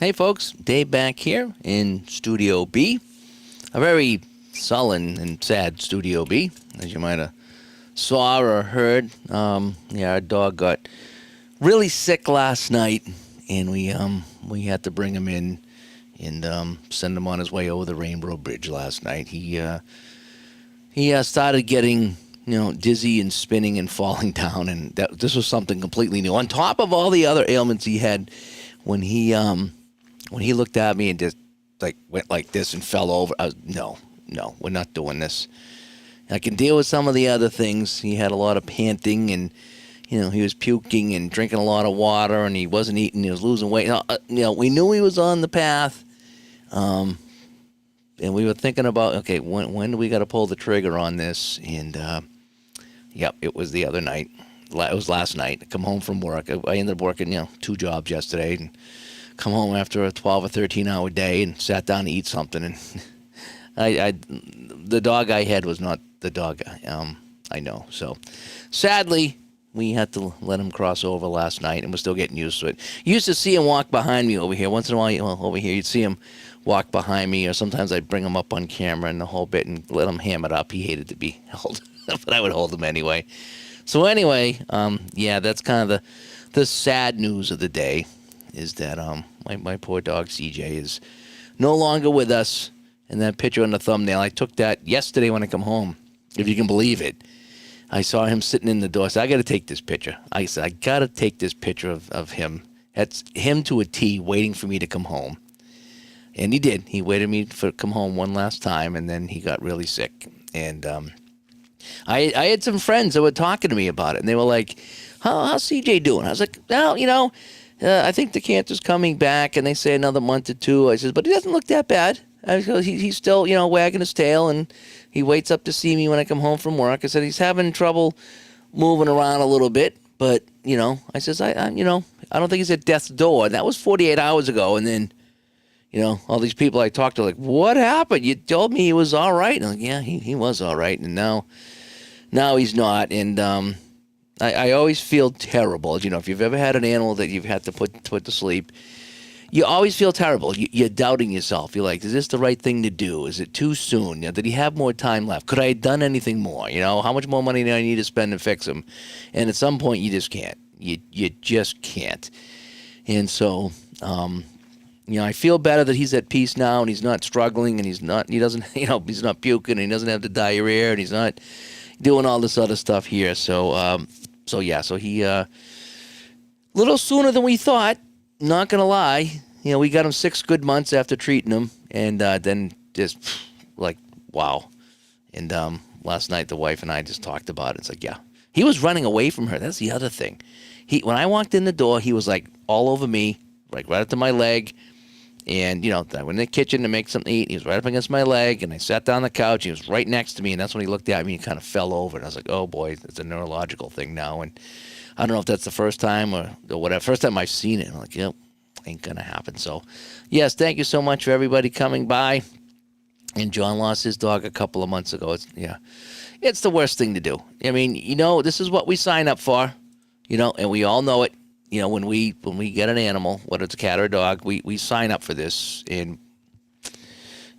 Hey folks, Dave back here in Studio B. A very sullen and sad Studio B, as you might have saw or heard. Our dog got really sick last night, and we had to bring him in and send him on his way over the Rainbow Bridge last night. He started getting dizzy and spinning and falling down, and this was something completely new. On top of all the other ailments he had, when he looked at me and just went like this and fell over, I was no, we're not doing this. I can deal with some of the other things. He had a lot of panting, and he was puking and drinking a lot of water, and he wasn't eating. He was losing weight. We knew he was on the path, and we were thinking about, okay, when do we got to pull the trigger on this? And it was the other night. It was last night. I come home from work. I ended up working 2 jobs yesterday, and come home after a 12 or 13-hour day and sat down to eat something. And the dog I had was not the dog I know. So sadly, we had to let him cross over last night, and we're still getting used to it. You used to see him walk behind me over here. Once in a while, over here, you'd see him walk behind me, or sometimes I'd bring him up on camera and the whole bit and let him ham it up. He hated to be held, but I would hold him anyway. So anyway, that's kind of the sad news of the day, is that my poor dog CJ is no longer with us. And that picture on the thumbnail, I took that yesterday when I come home, if you can believe it. I saw him sitting in the door. I said, I got to take this picture. I said, I got to take this picture of him. That's him to a T, waiting for me to come home. And he did. He waited me for come home one last time, and then he got really sick. And I had some friends that were talking to me about it, and they were like, how's CJ doing? I was like, well, I think the cancer's coming back, and they say another month or 2. I said, but he doesn't look that bad. He's still, wagging his tail, and he waits up to see me when I come home from work. I said he's having trouble moving around a little bit, but, I says, I don't think he's at death's door. And that was 48 hours ago. And then, all these people I talked to, like, what happened? You told me he was all right. And I'm like, yeah, he was all right. And now he's not. And I always feel terrible. If you've ever had an animal that you've had to put to sleep, you always feel terrible. You're doubting yourself. You're like, is this the right thing to do? Is it too soon? Did he have more time left? Could I have done anything more? How much more money do I need to spend to fix him? And at some point, you just can't. You just can't. And so, I feel better that he's at peace now, and he's not struggling, and he's not puking, and he doesn't have the diarrhea, and he's not doing all this other stuff here. So he a little sooner than we thought. Not gonna lie, we got him 6 good months after treating him, and then just like, wow. And last night the wife and I just talked about it. It's like, yeah, he was running away from her. That's the other thing. When I walked in the door, he was like all over me, like right up to my leg. And I went in the kitchen to make something to eat. He was right up against my leg, and I sat down on the couch. He was right next to me, and that's when he looked at me and kind of fell over. And I was like, oh boy, it's a neurological thing now. And I don't know if that's the first time or whatever. First time I've seen it. I'm like, yep, ain't going to happen. So, yes, thank you so much for everybody coming by. And John lost his dog a couple of months ago. It's the worst thing to do. I mean, this is what we sign up for, and we all know it. When we get an animal, whether it's a cat or a dog, we sign up for this, and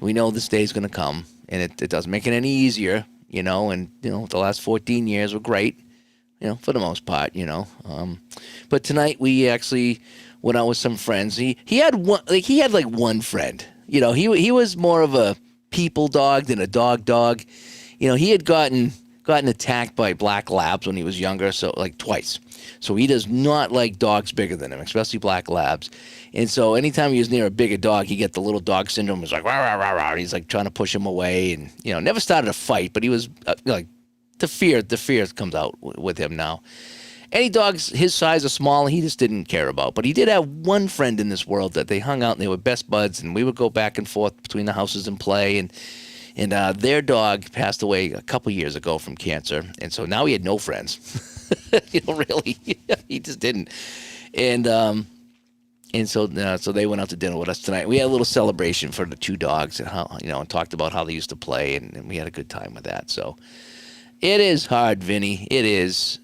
we know this day is going to come, and it doesn't make it any easier, and, the last 14 years were great. For the most part, But tonight we actually went out with some friends. He had one friend. He was more of a people dog than a dog. He had gotten attacked by black labs when he was younger, so like twice. So he does not like dogs bigger than him, especially black labs. And so anytime he was near a bigger dog, he get the little dog syndrome. It was like, rah, rah, rah, rah. He's like trying to push him away, and never started a fight, but he was like. The fear comes out with him now. Any dogs his size or smaller, he just didn't care about. But he did have one friend in this world that they hung out, and they were best buds, and we would go back and forth between the houses and play. And their dog passed away a couple years ago from cancer, and so now he had no friends. Really, he just didn't. And so they went out to dinner with us tonight. We had a little celebration for the 2 dogs, and how and talked about how they used to play, and we had a good time with that. So. It is hard, Vinny. It is.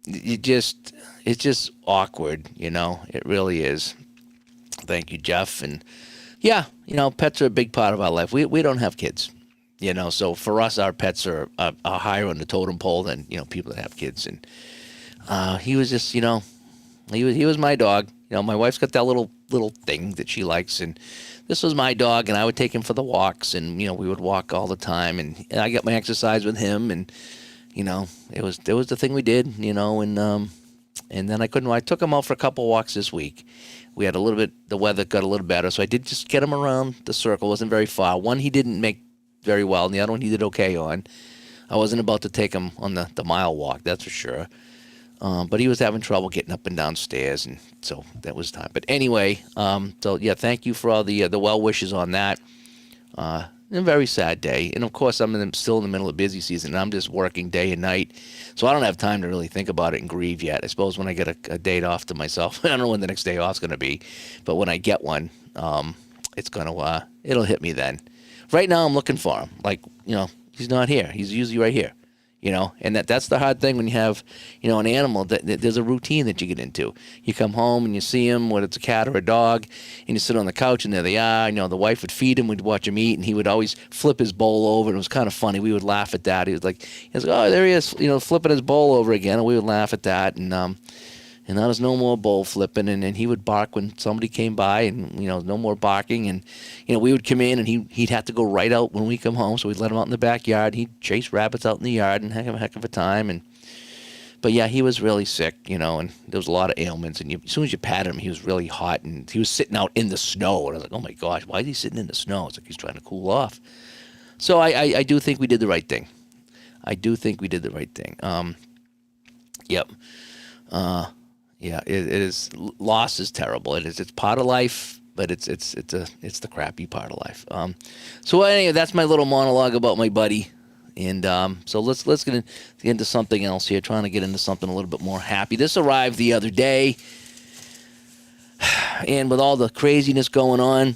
It's it's just awkward, It really is. Thank you, Jeff. And yeah, pets are a big part of our life. We don't have kids, so for us, our pets are higher on the totem pole than people that have kids. And he was just, he was my dog. My wife's got that little thing that she likes, and this was my dog, and I would take him for the walks, and we would walk all the time, and I got my exercise with him, and it was the thing we did, and then I took him out for a couple walks this week. We had the weather got a little better, so I did just get him around the circle. Wasn't very far. One he didn't make very well, and the other one he did okay on. I wasn't about to take him on the mile walk, that's for sure. But he was having trouble getting up and down stairs, and so that was time. But anyway, so yeah, thank you for all the well wishes on that. A very sad day, and of course I'm still in the middle of busy season, and I'm just working day and night, so I don't have time to really think about it and grieve yet. I suppose when I get a date off to myself, I don't know when the next day off is going to be, but when I get one, it'll hit me then. Right now I'm looking for him, he's not here. He's usually right here. And that's the hard thing when you have, an animal that there's a routine that you get into. You come home and you see him, whether it's a cat or a dog, and you sit on the couch and there they are. The wife would feed him, we'd watch him eat, and he would always flip his bowl over. And it was kind of funny. We would laugh at that. He was like, oh, there he is, flipping his bowl over again. And we would laugh at that. And there was no more bowl flipping, and he would bark when somebody came by, and no more barking. And we would come in, and he'd have to go right out when we come home, so we'd let him out in the backyard. He'd chase rabbits out in the yard and have a heck of a time. But yeah, he was really sick, and there was a lot of ailments. And as soon as you patted him, he was really hot, and he was sitting out in the snow. And I was like, oh my gosh, why is he sitting in the snow? It's like he's trying to cool off. So I do think we did the right thing. Yep. Yeah, it is. Loss is terrible. It's part of life, but it's the crappy part of life. So anyway, that's my little monologue about my buddy, and so let's get into something else here. Trying to get into something a little bit more happy. This arrived the other day, and with all the craziness going on,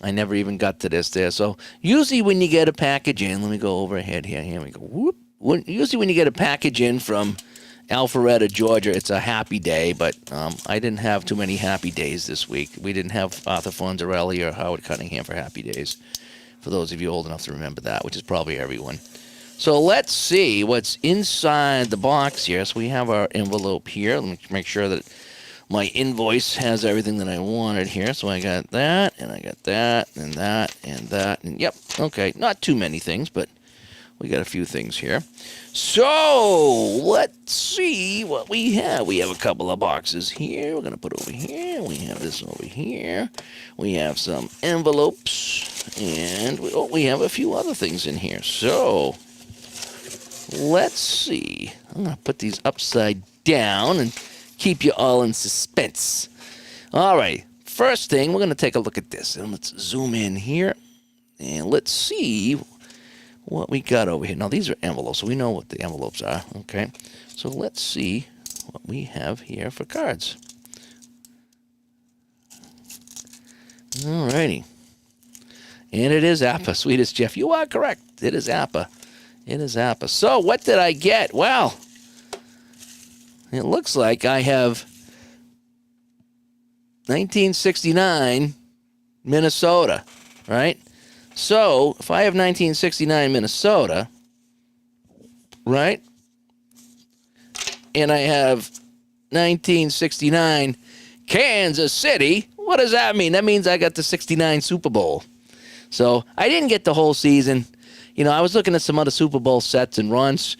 I never even got to this there. So usually when you get a package in, let me go overhead here. Here we go. Whoop. Usually when you get a package in from Alpharetta, Georgia, it's a happy day, but I didn't have too many happy days this week. We didn't have Arthur Fonzarelli or Howard Cunningham for happy days, for those of you old enough to remember that, which is probably everyone. So let's see what's inside the box here. So we have our envelope here. Let me make sure that my invoice has everything that I wanted here. So I got that, and I got that, and that, and that, and yep, okay, not too many things, but we got a few things here. So let's see what we have. We have a couple of boxes here. We're going to put over here. We have this over here. We have some envelopes. And we have a few other things in here. So let's see. I'm going to put these upside down and keep you all in suspense. All right. First thing, we're going to take a look at this. And let's zoom in here. And let's see what we got over here. Now, these are envelopes, so we know what the envelopes are, okay? So let's see what we have here for cards. All righty. And it is APA, sweetest Jeff. You are correct. It is APA. It is APA. So what did I get? Well, it looks like I have 1969 Minnesota, right? So, if I have 1969 Minnesota, right, and I have 1969 Kansas City, what does that mean? That means I got the 69 Super Bowl. So, I didn't get the whole season. I was looking at some other Super Bowl sets, and Ron's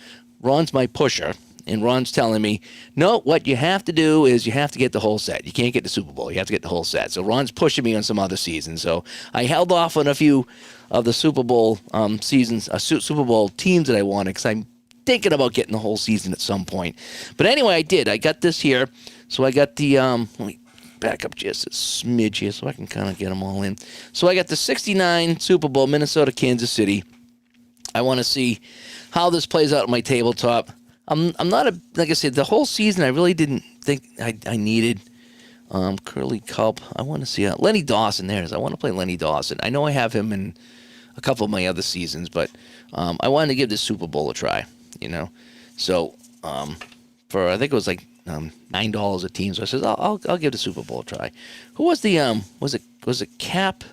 my pusher. And Ron's telling me, no, what you have to do is you have to get the whole set. You can't get the Super Bowl. You have to get the whole set. So Ron's pushing me on some other seasons. So I held off on a few of the Super Bowl seasons, Super Bowl teams that I wanted, because I'm thinking about getting the whole season at some point. But anyway, I did. I got this here. So I got the, let me back up just a smidge here so I can kind of get them all in. So I got the 69 Super Bowl, Minnesota, Kansas City. I want to see how this plays out on my tabletop. I'm not like I said, the whole season I really didn't think I needed Curly Culp. I want to see Lenny Dawson. There it is. I want to play Lenny Dawson. I know I have him in a couple of my other seasons, but I wanted to give this Super Bowl a try, So for I think it was like $9 a team. So I said, I'll give the Super Bowl a try. Who was the was it Cap,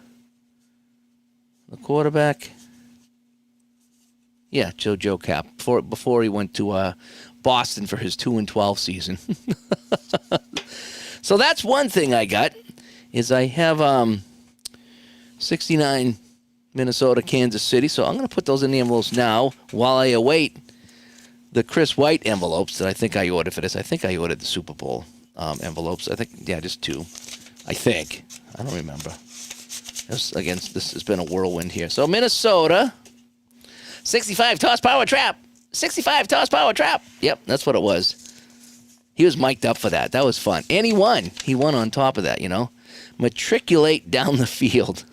the quarterback? Yeah, Joe Cap before he went to Boston for his 2-12 season. So that's one thing I got is I have 69 Minnesota, Kansas City. So I'm going to put those in the envelopes now while I await the Chris White envelopes that I think I ordered for this. I think I ordered the Super Bowl envelopes. I think, yeah, just 2. I think. I don't remember. Again, this has been a whirlwind here. So Minnesota, 65 toss power trap. 65 toss power trap. Yep, that's what it was. He was mic'd up for that. That was fun. And he won. He won on top of that, Matriculate down the field.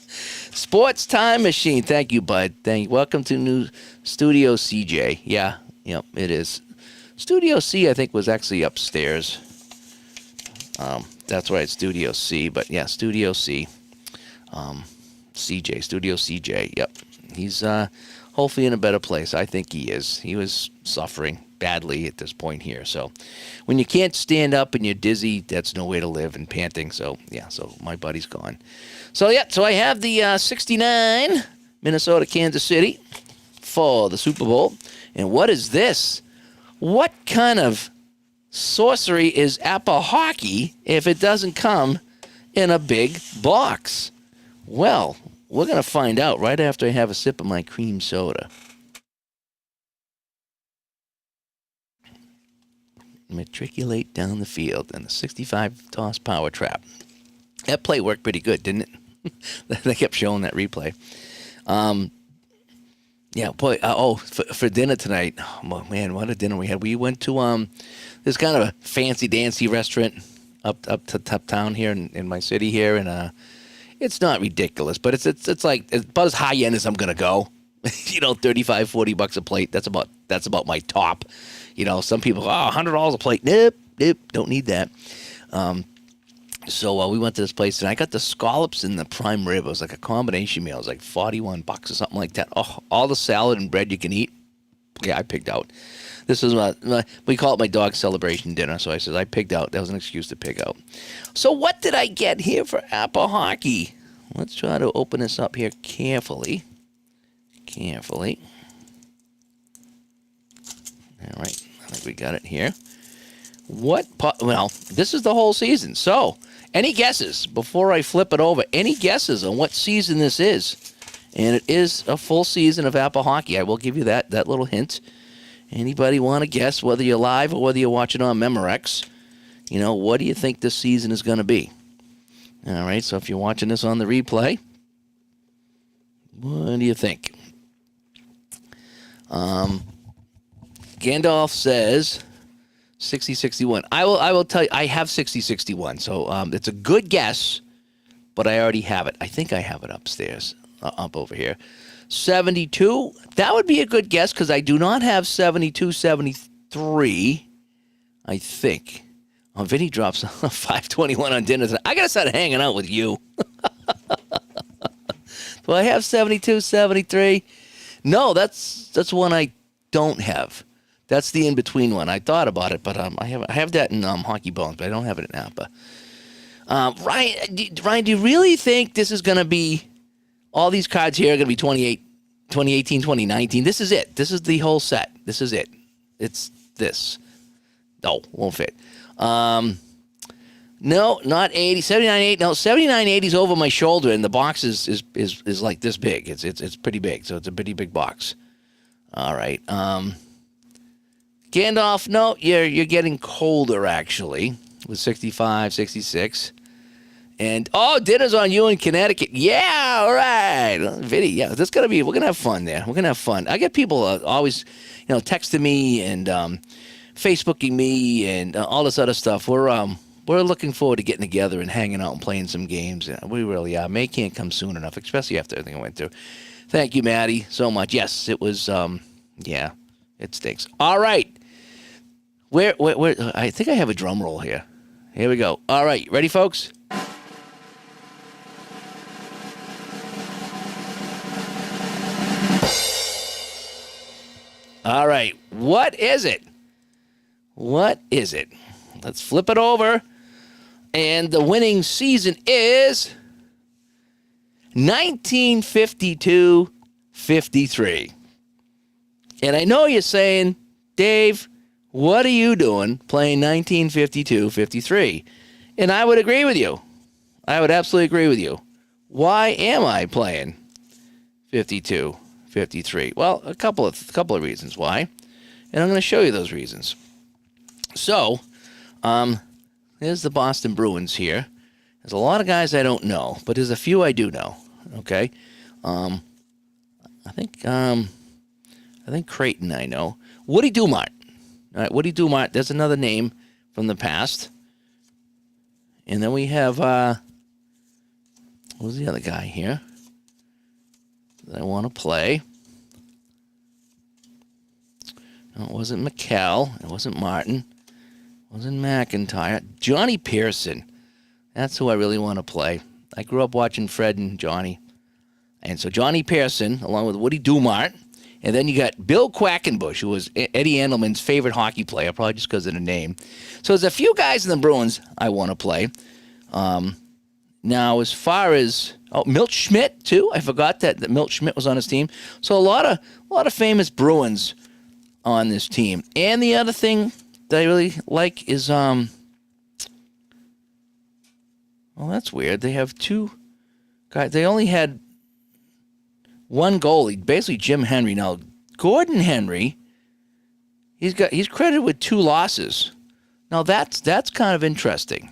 Sports Time Machine. Thank you, bud. Thank you. Welcome to new Studio CJ. Yeah, yep, it is. Studio C, I think, was actually upstairs. That's right, Studio C. But yeah, Studio C. CJ, Studio CJ. Yep. He's hopefully in a better place. I think he is. He was suffering badly at this point here. So when you can't stand up and you're dizzy, that's no way to live and panting. So, yeah, so my buddy's gone. So, yeah, so I have the 69 Minnesota, Kansas City for the Super Bowl. And what is this? What kind of sorcery is Apple hockey if it doesn't come in a big box? Well, we're going to find out right after I have a sip of my cream soda. Matriculate down the field and the 65 toss power trap. That play worked pretty good, didn't it? They kept showing that replay. Yeah, boy. For dinner tonight, oh man, what a dinner we had. We went to this kind of a fancy dancy restaurant up to top town here in my city here, and it's not ridiculous, but it's like about as high end as I'm gonna go. $35-40 a plate. That's about my top. Some people, $100 a plate. Nope, don't need that. So we went to this place, and I got the scallops and the prime rib. It was like a combination meal. It was like $41 or something like that. Oh, all the salad and bread you can eat. Yeah, I picked out. This is we call it my dog celebration dinner. So I said I picked out. That was an excuse to pick out. So what did I get here for Apple hockey? Let's try to open this up here carefully. Carefully. All right, I think we got it here. Well, this is the whole season. So, any guesses before I flip it over? Any guesses on what season this is? And it is a full season of Apple hockey. I will give you that little hint. Anybody want to guess, whether you're live or whether you're watching on Memorex? What do you think this season is going to be? All right, so if you're watching this on the replay, what do you think? Gandalf says 60-61. I will tell you, I have 60-61. So it's a good guess, but I already have it. I think I have it upstairs, up over here. 72. That would be a good guess because I do not have 72-73. I think. Oh, Vinny drops 521 on dinner tonight. I gotta start hanging out with you. Do I have 72-73? No, that's one I don't have. That's the in-between one. I thought about it, but I have that in Hockey Bones, but I don't have it in Appa. Ryan, do you really think this is going to be, all these cards here are going to be 2018, 2019? This is it. This is the whole set. This is it. It's this. No, won't fit. No, not 80. 79-80. No, 79-80 is over my shoulder, and the box is like this big. It's pretty big, so it's a pretty big box. All right. Gandalf, no, you're getting colder, actually, with 65, 66. And, dinner's on you in Connecticut. Yeah, all right. Vinny, yeah, we're going to have fun there. We're going to have fun. I get people always, texting me and Facebooking me and all this other stuff. We're looking forward to getting together and hanging out and playing some games. We really are. May can't come soon enough, especially after everything I went through. Thank you, Maddie, so much. Yes, it was, yeah, it stinks. All right. Where, I think I have a drum roll here. Here we go. All right, ready, folks? All right, what is it? What is it? Let's flip it over. And the winning season is 1952-53. And I know you're saying, Dave, what are you doing playing 1952-53? And I would agree with you. I would absolutely agree with you. Why am I playing 52-53? Well, a couple of reasons why. And I'm going to show you those reasons. So, there's the Boston Bruins here. There's a lot of guys I don't know, but there's a few I do know. Okay, I think Creighton I know. Woody Dumart. All right, Woody Dumart. There's another name from the past. And then we have who's the other guy here that I want to play? No, it wasn't McCall. It wasn't Martin. It wasn't McIntyre. Johnny Pearson. That's who I really want to play. I grew up watching Fred and Johnny. And so Johnny Pearson, along with Woody Dumart. And then you got Bill Quackenbush, who was Eddie Andelman's favorite hockey player, probably just because of the name. So there's a few guys in the Bruins I want to play. Now, as far as Milt Schmidt too, I forgot that Milt Schmidt was on his team. So a lot of famous Bruins on this team. And the other thing that I really like is well, that's weird. They have two guys. They only had one goalie, basically Jim Henry. Now, Gordon Henry, he's credited with 2 losses. Now that's kind of interesting.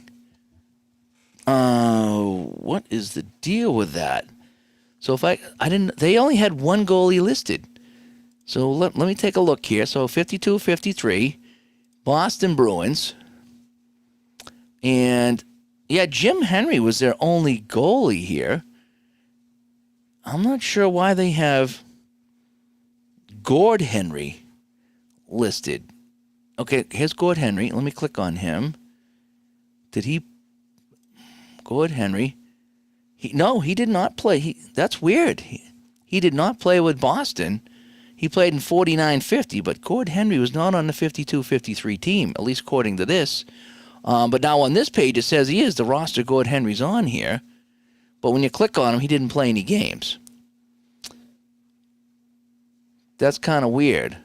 What is the deal with that? So if they only had one goalie listed. So let me take a look here. So 52-53, Boston Bruins. And yeah, Jim Henry was their only goalie here. I'm not sure why they have Gord Henry listed. Okay, here's Gord Henry. Let me click on him. Gord Henry. No, he did not play. That's weird. He did not play with Boston. He played in 49-50, but Gord Henry was not on the 52-53 team, at least according to this. But now on this page, it says he is. The roster Gord Henry's on here. But when you click on him, he didn't play any games. That's kind of weird.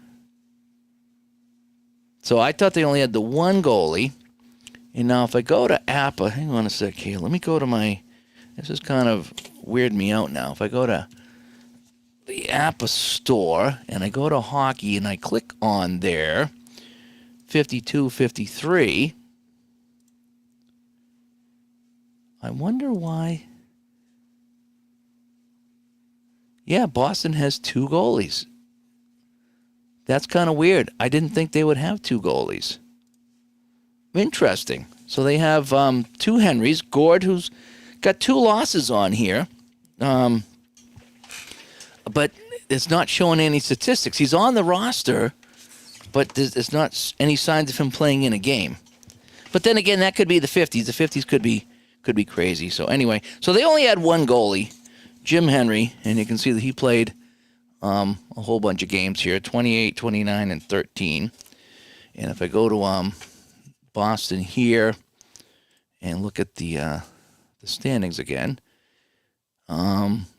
So I thought they only had the one goalie. And now if I go to APA, hang on a sec here. Let me go to this is kind of weird me out now. If I go to the APA store and I go to hockey and I click on there, 52-53, I wonder why. Yeah, Boston has 2 goalies. That's kind of weird. I didn't think they would have 2 goalies. Interesting. So they have 2 Henrys. Gord, who's got 2 losses on here. But it's not showing any statistics. He's on the roster, but there's not any signs of him playing in a game. But then again, that could be the 50s. The 50s could be crazy. So anyway, so they only had one goalie, Jim Henry, and you can see that he played a whole bunch of games here, 28, 29, and 13. And if I go to Boston here and look at the standings again,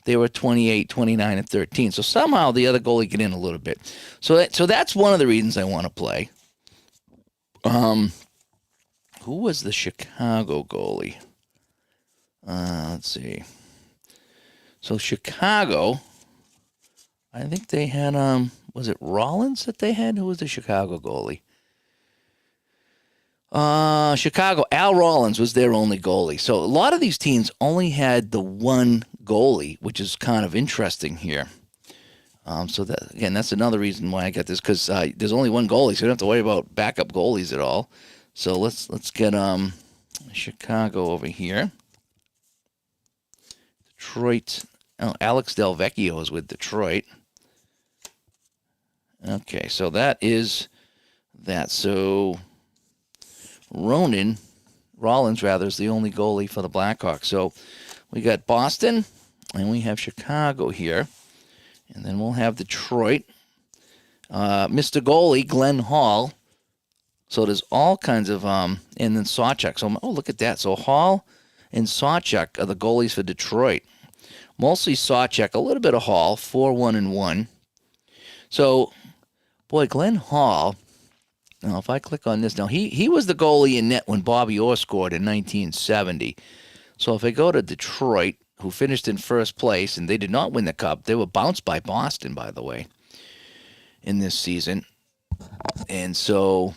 they were 28, 29, and 13. So somehow the other goalie get in a little bit. So that's one of the reasons I want to play. Who was the Chicago goalie? Let's see. So Chicago, I think they had, was it Rollins that they had? Who was the Chicago goalie? Chicago, Al Rollins was their only goalie. So a lot of these teams only had the one goalie, which is kind of interesting here. So that, again, that's another reason why I got this, because there's only one goalie, so you don't have to worry about backup goalies at all. So let's get Chicago over here. Detroit. Oh, Alex Del Vecchio is with Detroit. Okay, so that is that. So Rollins is the only goalie for the Blackhawks. So we got Boston and we have Chicago here. And then we'll have Detroit. Mr. Goalie, Glenn Hall. So there's all kinds of and then Sawchuk. So look at that. So Hall and Sawchuk are the goalies for Detroit. Mostly Sawchuk, a little bit of Hall, 4-1-1. So, boy, Glenn Hall. Now, if I click on this now, he was the goalie in net when Bobby Orr scored in 1970. So if I go to Detroit, who finished in first place, and they did not win the Cup. They were bounced by Boston, by the way, in this season. And so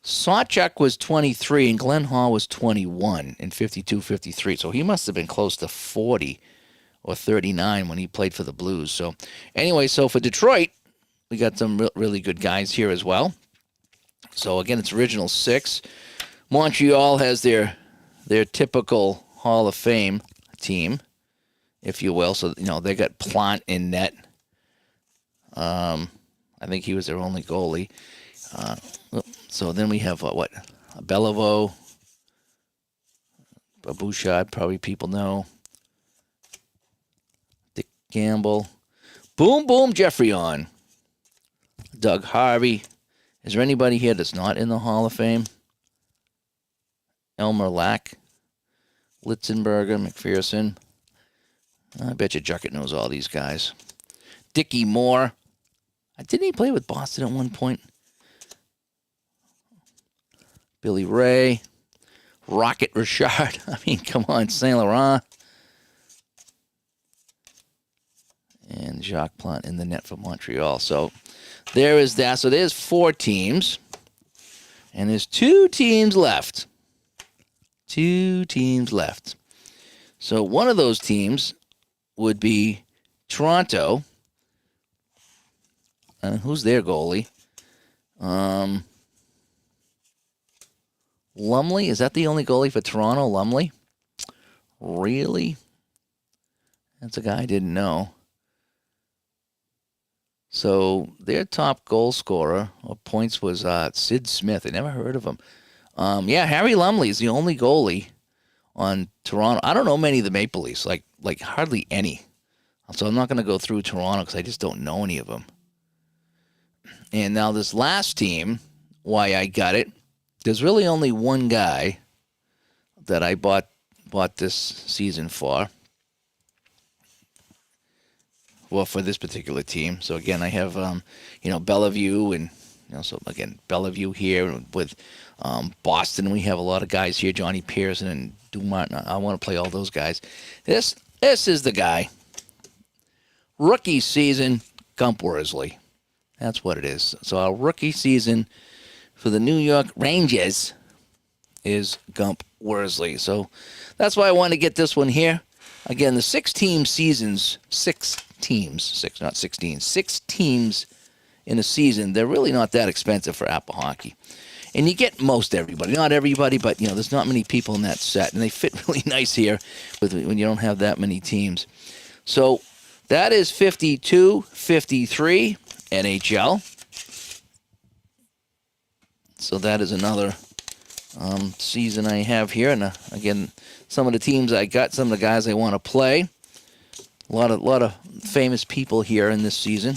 Sawchuk was 23 and Glenn Hall was 21 in 52-53. So he must have been close to 40 or 39 when he played for the Blues. So anyway, so for Detroit, we got some really good guys here as well. So again, it's original 6. Montreal has their typical Hall of Fame team, if you will. So, they got Plante in net. I think he was their only goalie. So then we have, Beliveau, Bouchard, probably people know. Dick Gamble. Boom, boom, Geoffrion. Doug Harvey. Is there anybody here that's not in the Hall of Fame? Elmer Lack. Litzenberger, McPherson. I bet you Juckett knows all these guys. Dickie Moore. Didn't he play with Boston at one point? Billy Ray. Rocket Richard. I mean, come on, Saint Laurent. And Jacques Plante in the net for Montreal. So there is that. So there's 4 teams. And there's 2 teams left. 2 teams left. So one of those teams would be Toronto. Who's their goalie? Lumley? Is that the only goalie for Toronto, Lumley? Really? That's a guy I didn't know. So their top goal scorer or points was Sid Smith. I never heard of him. Harry Lumley is the only goalie on Toronto. I don't know many of the Maple Leafs, like hardly any. So I'm not going to go through Toronto because I just don't know any of them. And now this last team, why I got it, there's really only one guy that I bought this season for. Well, for this particular team. So again, I have Bellevue and so again Bellevue here with Boston. We have a lot of guys here, Johnny Pearson and Dumont. I want to play all those guys. This is the guy. Rookie season, Gump Worsley. That's what it is. So our rookie season for the New York Rangers is Gump Worsley. So that's why I wanted to get this one here. Again, the 6-team seasons, 6 teams in a season, they're really not that expensive for Apple Hockey. And you get most everybody. Not everybody, but there's not many people in that set. And they fit really nice here when you don't have that many teams. So that is 52-53 NHL. So that is another season I have here. And again, some of the teams I got, some of the guys I want to play. A lot of famous people here in this season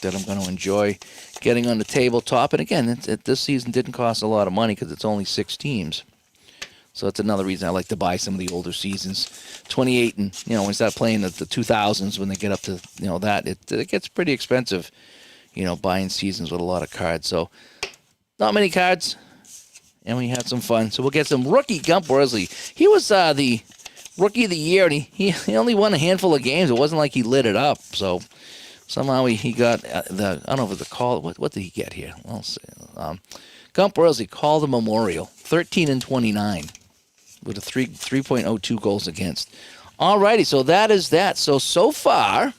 that I'm going to enjoy getting on the tabletop. And again, this season didn't cost a lot of money because it's only 6 teams. So that's another reason I like to buy some of the older seasons. 28 and, when you start playing the 2000s, when they get up to, that, it gets pretty expensive, buying seasons with a lot of cards. So not many cards, and we had some fun. So we'll get some rookie Gump Worsley. He was the Rookie of the Year, and he only won a handful of games. It wasn't like he lit it up. So somehow he got I don't know if it was a call. What did he get here? I'll see. Gump Worsley called the Memorial, 13-29, with a 3.02 goals against. All righty, so that is that. So far,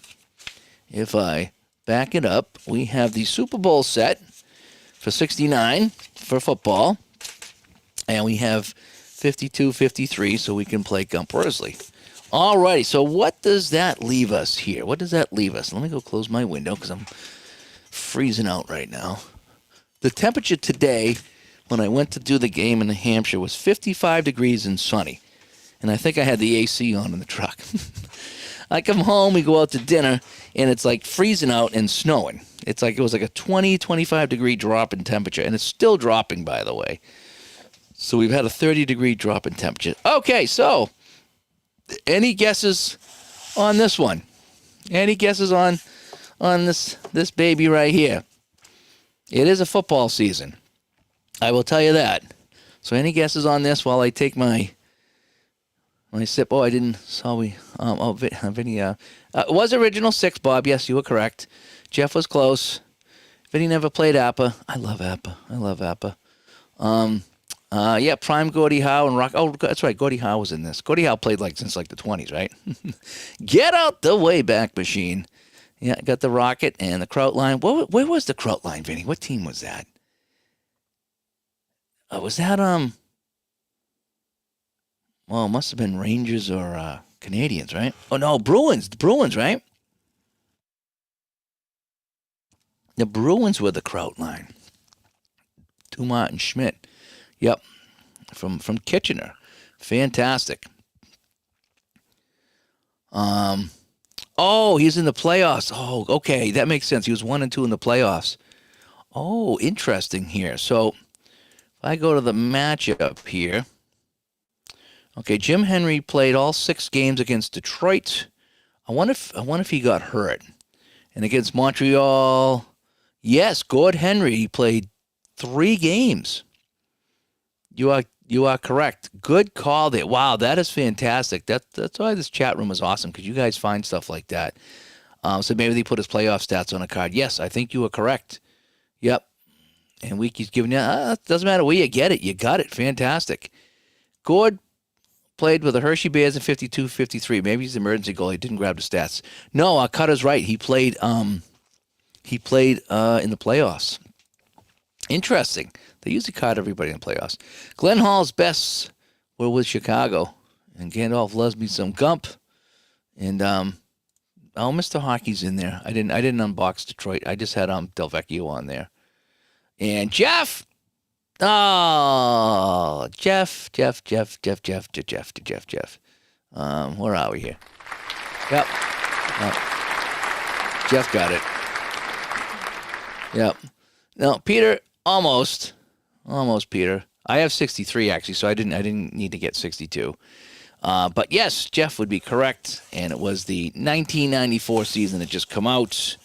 if I back it up, we have the Super Bowl set for 69 for football, and we have 52-53, so we can play Gump Worsley. All righty, so what does that leave us here? What does that leave us? Let me go close my window because I'm freezing out right now. The temperature today, when I went to do the game in New Hampshire, was 55 degrees and sunny. And I think I had the AC on in the truck. I come home, we go out to dinner, and it's like freezing out and snowing. It's like it was like a 20, 25-degree drop in temperature, and it's still dropping, by the way. So we've had a 30-degree drop in temperature. Okay, so any guesses on this one? Any guesses on this baby right here? It is a football season. I will tell you that. So any guesses on this while I take my sip? Oh, I didn't. Sorry. Vinny. It was original 6, Bob. Yes, you were correct. Jeff was close. Vinny never played Appa. I love Appa. Yeah, Prime Gordie Howe and Rock. Oh, that's right. Gordie Howe was in this. Gordie Howe played since the 20s, right? Get out the Wayback Machine. Yeah, got the Rocket and the Kraut line. Where was the Kraut line, Vinny? What team was that? Was that Well, it must have been Rangers or Canadians, right? Oh no, Bruins. The Bruins, right? The Bruins were the Kraut line. Dumont and Schmidt. Yep, from Kitchener. Fantastic. Oh, he's in the playoffs. Oh, okay, that makes sense. He was 1 and 2 in the playoffs. Oh, interesting here. So if I go to the matchup here, okay, Jim Henry played all 6 games against Detroit. I wonder if he got hurt. And against Montreal, yes, Gord Henry, he played 3 games. You are correct. Good call there. Wow, that is fantastic. That's why this chat room is awesome, because you guys find stuff like that. So maybe they put his playoff stats on a card. Yes, I think you are correct. Yep. And Wiki's giving you, doesn't matter where you get it. You got it. Fantastic. Gord played with the Hershey Bears in 52-53. Maybe he's the emergency goal. He didn't grab the stats. No, Cutter's right. He played in the playoffs. Interesting. They usually cut everybody in the playoffs. Glenn Hall's best were with Chicago. And Gandalf loves me some Gump. And Mr. Hockey's in there. I didn't unbox Detroit. I just had Delvecchio on there. And Jeff. Oh, Jeff. Where are we here? Yep. Jeff got it. Yep. No, Peter, almost Peter. I have 63 actually, so I didn't need to get 62. But yes, Jeff would be correct, and it was the 1994 season that just come out.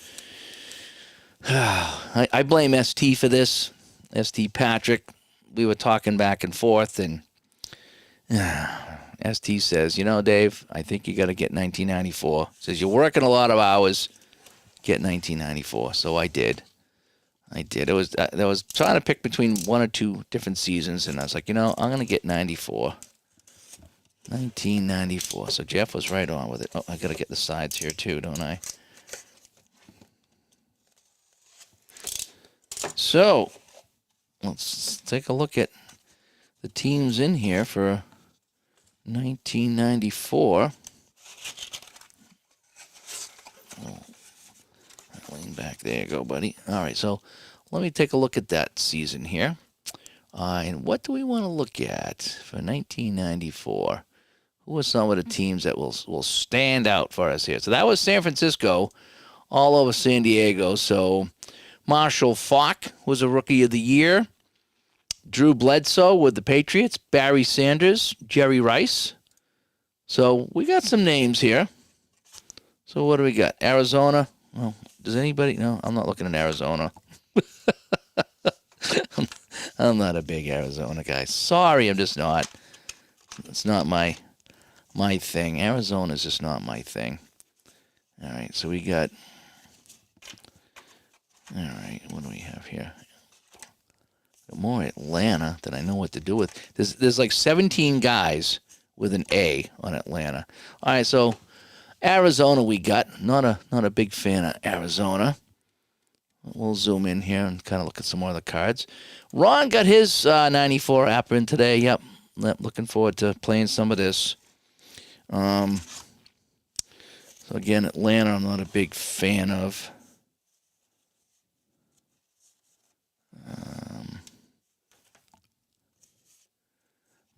I blame ST for this. ST Patrick. We were talking back and forth, and ST says, Dave, I think you got to get 1994. Says you're working a lot of hours. Get 1994. So I did. It was I was trying to pick between 1 or 2 different seasons, and I was like, I'm going to get 94. 1994. So Jeff was right on with it. Oh, I got to get the sides here too, don't I? So let's take a look at the teams in here for 1994. Lean back. There you go, buddy. All right, so let me take a look at that season here. And what do we want to look at for 1994? Who are some of the teams that will stand out for us here? So that was San Francisco all over San Diego. So Marshall Faulk was a Rookie of the Year. Drew Bledsoe with the Patriots. Barry Sanders. Jerry Rice. So we got some names here. So what do we got? Arizona. Well, does anybody? No, I'm not looking at Arizona. I'm not a big Arizona guy. Sorry, I'm just not. It's not my thing. Arizona's just not my thing. All right, so we got. All right, what do we have here? More Atlanta than I know what to do with. There's like 17 guys with an A on Atlanta. All right, so Arizona we got. Not a big fan of Arizona. We'll zoom in here and kind of look at some more of the cards. Ron got his 94 Appa in today. Yep. Looking forward to playing some of this. So again, Atlanta I'm not a big fan of.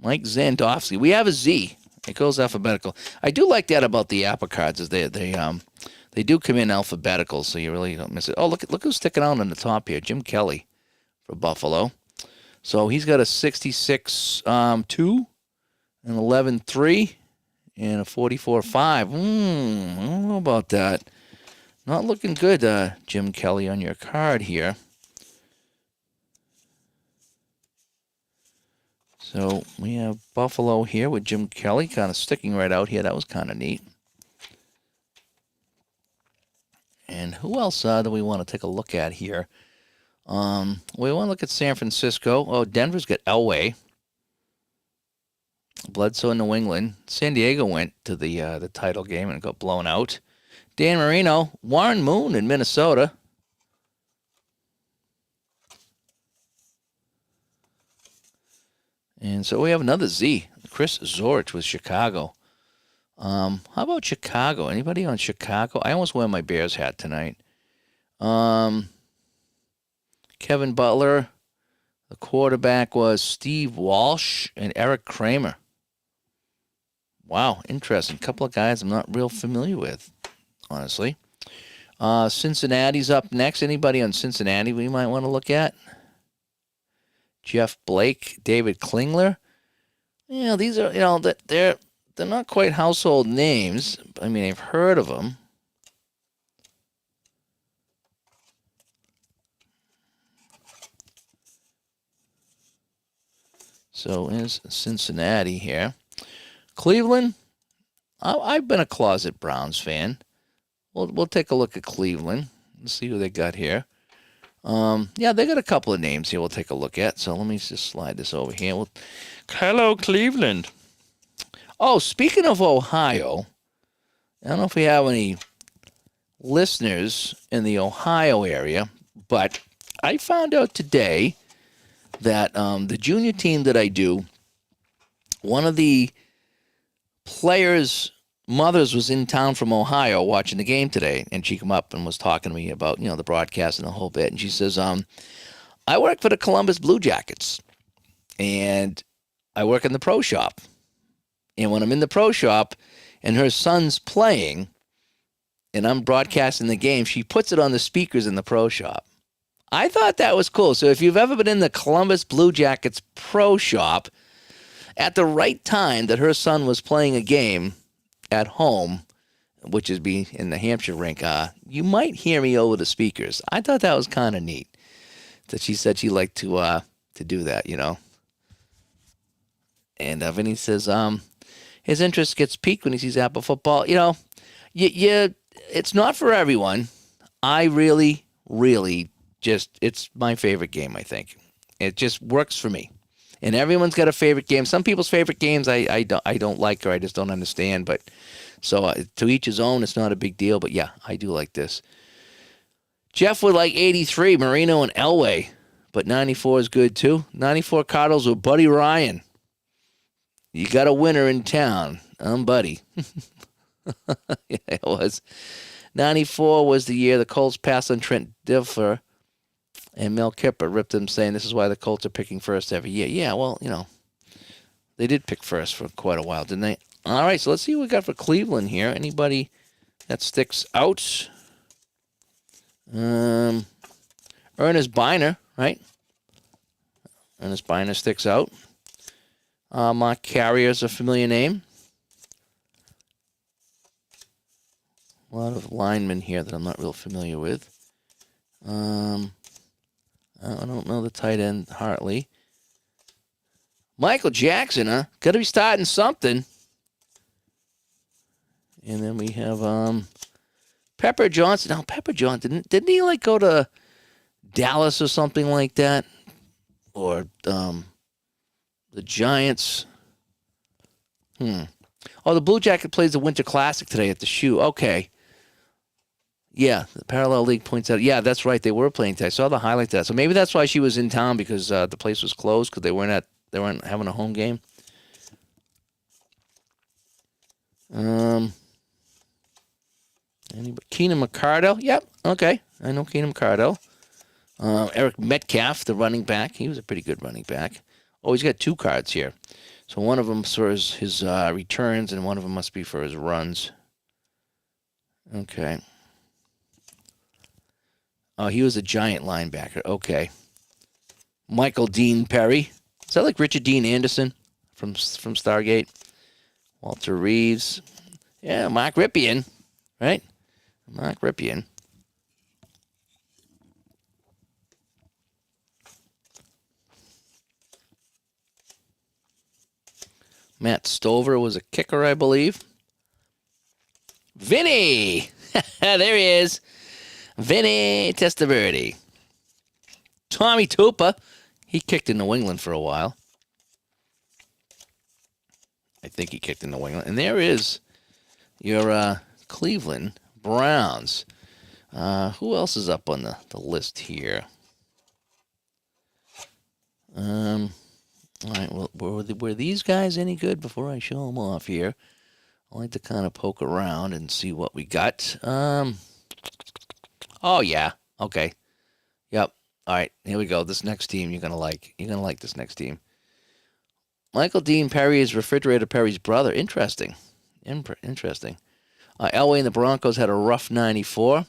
Mike Zandowski. We have a Z. It goes alphabetical. I do like that about the Apple cards is they do come in alphabetical, so you really don't miss it. Oh, look who's sticking out on the top here, Jim Kelly for Buffalo. So he's got a 66 2, an 11-3, and a 44-5. I don't know about that. Not looking good, Jim Kelly, on your card here. So we have Buffalo here with Jim Kelly kind of sticking right out here. That was kind of neat. And who else do we want to take a look at here? We want to look at San Francisco. Oh, Denver's got Elway. Bledsoe in New England. San Diego went to the title game and got blown out. Dan Marino. Warren Moon in Minnesota. And so we have another Z. Chris Zorich with Chicago. How about Chicago? Anybody on Chicago? I almost wear my Bears hat tonight. Kevin Butler. The quarterback was Steve Walsh and Eric Kramer. Wow, interesting. Couple of guys I'm not real familiar with, honestly. Cincinnati's up next. Anybody on Cincinnati we might want to look at? Jeff Blake, David Klingler. Yeah, these are, they're not quite household names. I mean, I've heard of them. So is Cincinnati here. Cleveland. I've been a closet Browns fan. We'll take a look at Cleveland. Let's see who they got here. Yeah, they got a couple of names here we'll take a look at. So let me just slide this over here. Hello, Cleveland. Oh, speaking of Ohio, I don't know if we have any listeners in the Ohio area, but I found out today that the junior team that I do, one of the players' mothers was in town from Ohio watching the game today, and she came up and was talking to me about, the broadcast and the whole bit. And she says, I work for the Columbus Blue Jackets, and I work in the pro shop. And when I'm in the pro shop and her son's playing and I'm broadcasting the game, she puts it on the speakers in the pro shop. I thought that was cool. So if you've ever been in the Columbus Blue Jackets pro shop at the right time that her son was playing a game at home, which is be in the Hampshire rink, you might hear me over the speakers. I thought that was kind of neat that she said she liked to do that, And Vinny says his interest gets piqued when he sees Apple football. It's not for everyone. I really, really it's my favorite game, I think. It just works for me. And everyone's got a favorite game. Some people's favorite games I don't like or I just don't understand. But so to each his own, it's not a big deal. But yeah, I do like this. Jeff would like 83, Marino and Elway. But 94 is good too. 94 Cardinals with Buddy Ryan. You got a winner in town. I'm Buddy. Yeah, it was. 94 was the year the Colts passed on Trent Dilfer. And Mel Kiper ripped him saying this is why the Colts are picking first every year. Yeah, well, they did pick first for quite a while, didn't they? All right, so let's see what we got for Cleveland here. Anybody that sticks out? Ernest Biner, right? Ernest Biner sticks out. Mark Carrier's a familiar name. A lot of linemen here that I'm not real familiar with. I don't know the tight end, Hartley. Michael Jackson, huh? Got to be starting something. And then we have Pepper Johnson. Now, Pepper Johnson, didn't he go to Dallas or something like that? Or the Giants? Oh, the Blue Jacket plays the Winter Classic today at the Shoe. Okay. Yeah, the Parallel League points out. Yeah, that's right. They were playing today. I saw the highlights of that. So maybe that's why she was in town because the place was closed because they weren't having a home game. Keenan McCardell. Yep. Okay. I know Keenan McCardell. Eric Metcalf, the running back. He was a pretty good running back. Oh, he's got two cards here. So one of them for his returns, and one of them must be for his runs. Okay. Oh, he was a giant linebacker. Okay. Michael Dean Perry. Is that like Richard Dean Anderson from Stargate? Walter Reeves. Yeah, Mark Ripien, right? Mark Ripien. Matt Stover was a kicker, I believe. Vinny! There he is. Vinny Testaverde. Tommy Tupa. He kicked in New England for a while. I think he kicked in New England. And there is your Cleveland Browns. Who else is up on the list here? All right, well, were these guys any good before I show them off here? I like to kind of poke around and see what we got. Oh, yeah. Okay. Yep. All right, here we go. This next team you're going to like. You're going to like this next team. Michael Dean Perry is Refrigerator Perry's brother. Interesting. Interesting. Elway and the Broncos had a rough 94.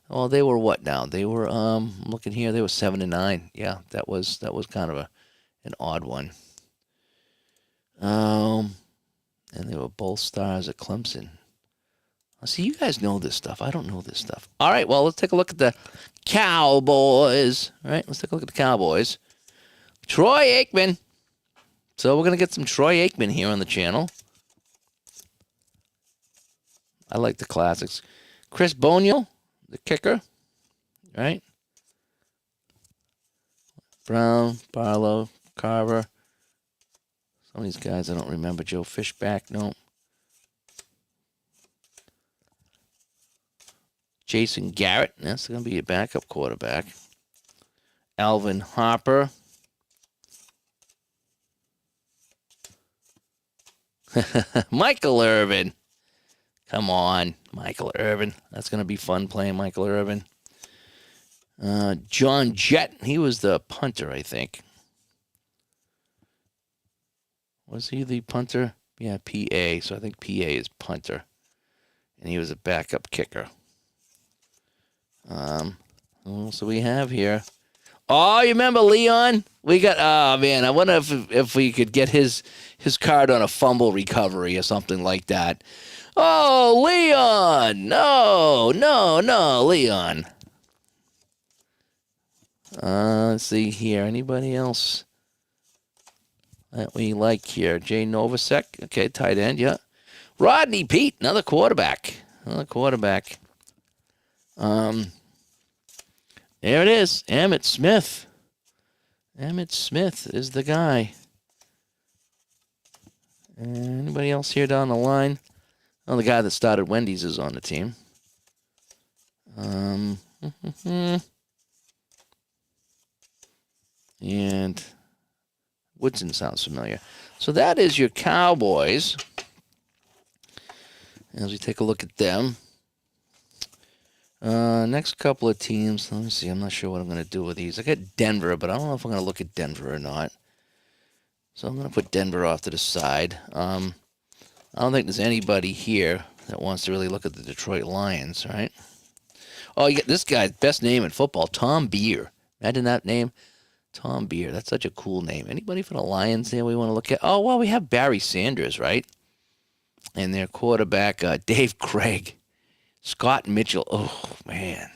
Oh, they were what now? They were looking here. They were 7-9. Yeah, that was kind of an odd one. And they were both stars at Clemson. See, you guys know this stuff. I don't know this stuff. All right, well, let's take a look at the Cowboys. All right, let's take a look at the Cowboys. Troy Aikman. So we're going to get some Troy Aikman here on the channel. I like the classics. Chris Bonial, the kicker. Right? Brown, Barlow, Carver. Some of these guys I don't remember. Joe Fishback, no. Jason Garrett, that's going to be a backup quarterback. Alvin Harper. Michael Irvin. Come on, Michael Irvin. That's going to be fun playing Michael Irvin. John Jett, he was the punter, I think. Was he the punter? Yeah, PA. So I think PA is punter. And he was a backup kicker. So we have here. Oh, you remember Leon? We got. Oh man, I wonder if we could get his card on a fumble recovery or something like that. Oh, Leon! No, Leon. Let's see here. Anybody else that we like here? Jay Novacek. Okay, tight end. Yeah. Rodney Peete, another quarterback. There it is. Emmitt Smith. Emmitt Smith is the guy. Anybody else here down the line? Oh, the guy that started Wendy's is on the team. And Woodson sounds familiar. So that is your Cowboys. As we take a look at them. Next couple of teams. Let me see. I'm not sure what I'm going to do with these. I got Denver, but I don't know if I'm going to look at Denver or not. So I'm going to put Denver off to the side. I don't think there's anybody here that wants to really look at the Detroit Lions, right? Oh, you got this guy, best name in football, Tom Beer. Imagine that name. Tom Beer. That's such a cool name. Anybody for the Lions there we want to look at? Oh, well, we have Barry Sanders, right? And their quarterback, Dave Craig. Scott Mitchell. Oh, man.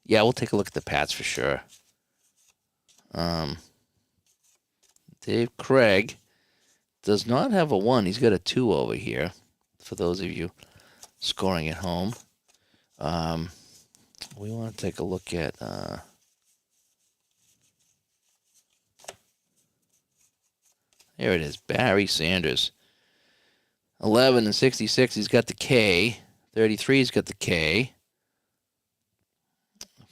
Yeah, we'll take a look at the Pats for sure. Dave Craig does not have a 1. He's got a 2 over here, for those of you scoring at home. We want to take a look at... There it is, Barry Sanders. 11 and 66, he's got the K. 33, he's got the K.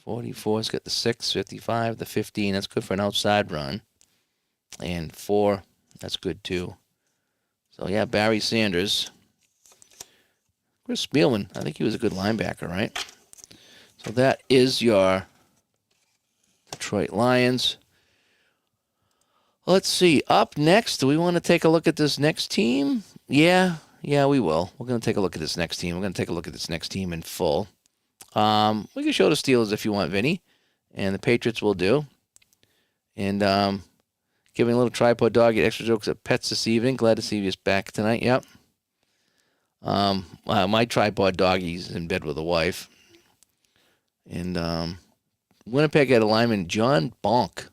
44's got the 6, 55, the 15. That's good for an outside run. And 4, that's good too. So, yeah, Barry Sanders. Chris Spielman, I think he was a good linebacker, right? So that is your Detroit Lions. Let's see. Up next, do we want to take a look at this next team? Yeah, we will. We're going to take a look at this next team. We're going to take a look at this next team in full. We can show the Steelers if you want, Vinny, and the Patriots will do. And giving a little tripod dog extra jokes at Pets this evening. Glad to see you back tonight. Yep. My tripod doggy's in bed with a wife. And Winnipeg had a lineman, John Bonk.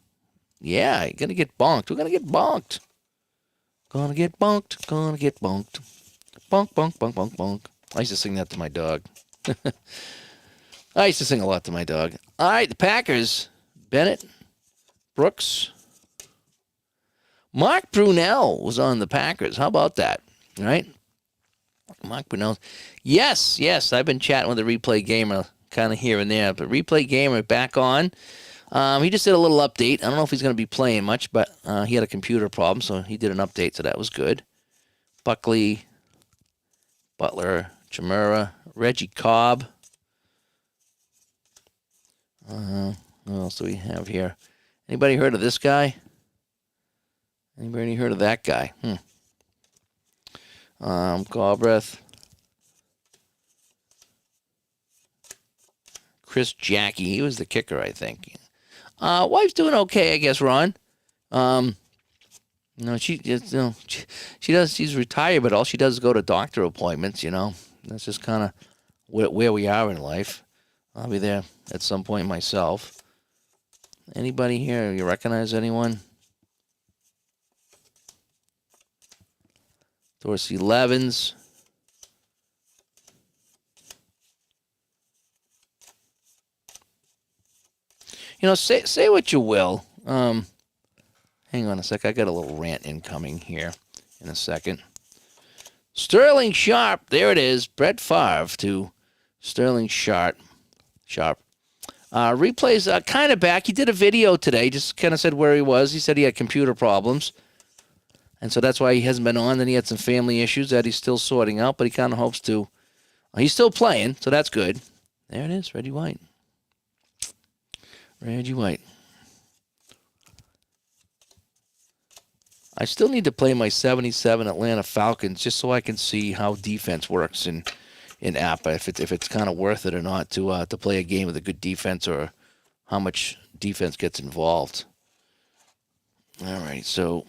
Yeah, you're going to get bonked. We're going to get bonked. Gonna get bonked. Gonna get bonked. Bonk, bonk, bonk, bonk, bonk. I used to sing that to my dog. I used to sing a lot to my dog. All right, the Packers. Bennett, Brooks. Mark Brunell was on the Packers. How about that? All right? Mark Brunell. Yes. I've been chatting with a Replay Gamer kind of here and there, but Replay Gamer back on. He just did a little update. I don't know if he's going to be playing much, but he had a computer problem, so he did an update, so that was good. Buckley, Butler, Chimera, Reggie Cobb. What else do we have here? Anybody heard of this guy? Anybody heard of that guy? Galbraith. Chris Jackie. He was the kicker, I think. Wife's doing okay, I guess, Ron. She does. She's retired, but all she does is go to doctor appointments. That's just kind of where we are in life. I'll be there at some point myself. Anybody here? You recognize anyone? Dorsey Levens. Say what you will. Hang on a sec. I got a little rant incoming here in a second. Sterling Sharp. There it is. Brett Favre to Sterling Sharp. Replays kind of back. He did a video today. Just kind of said where he was. He said he had computer problems. And so that's why he hasn't been on. Then he had some family issues that he's still sorting out. But he kind of hopes to. He's still playing. So that's good. There it is. Reggie White. I still need to play my 77 Atlanta Falcons just so I can see how defense works in APA, if it's kind of worth it or not to play a game with a good defense or how much defense gets involved. All right, so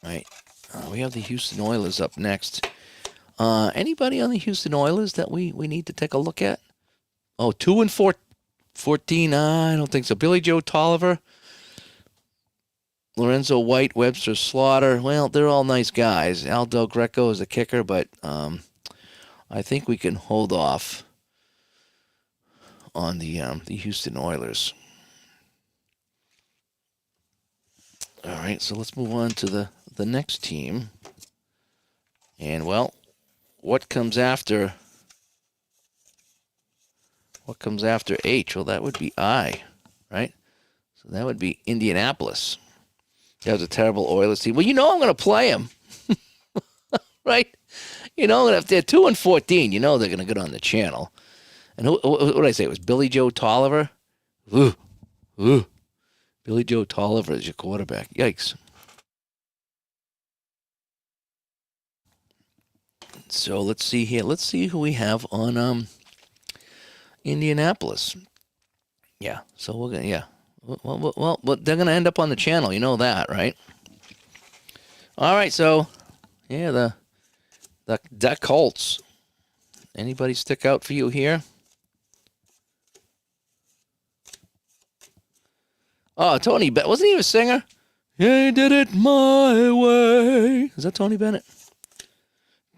we have the Houston Oilers up next. Anybody on the Houston Oilers that we need to take a look at? 2-14. I don't think so. Billy Joe Tolliver, Lorenzo White, Webster Slaughter. Well, they're all nice guys. Al Del Greco is a kicker, but I think we can hold off on the Houston Oilers. All right, so let's move on to the next team. And, well, what comes after H? Well, that would be I, right? So that would be Indianapolis. That was a terrible Oilers team. Well, I'm going to play them, right? If they're 2-14, they're going to get on the channel. And what did I say? It was Billy Joe Tolliver. Billy Joe Tolliver is your quarterback. Yikes. So let's see here. Let's see who we have on Indianapolis. Yeah. So we're gonna. Yeah. Well, they're gonna end up on the channel. You know that, right? All right. So, yeah, the Colts. Anybody stick out for you here? Oh, Tony Bennett. Wasn't he a singer? Yeah, he did it my way. Is that Tony Bennett?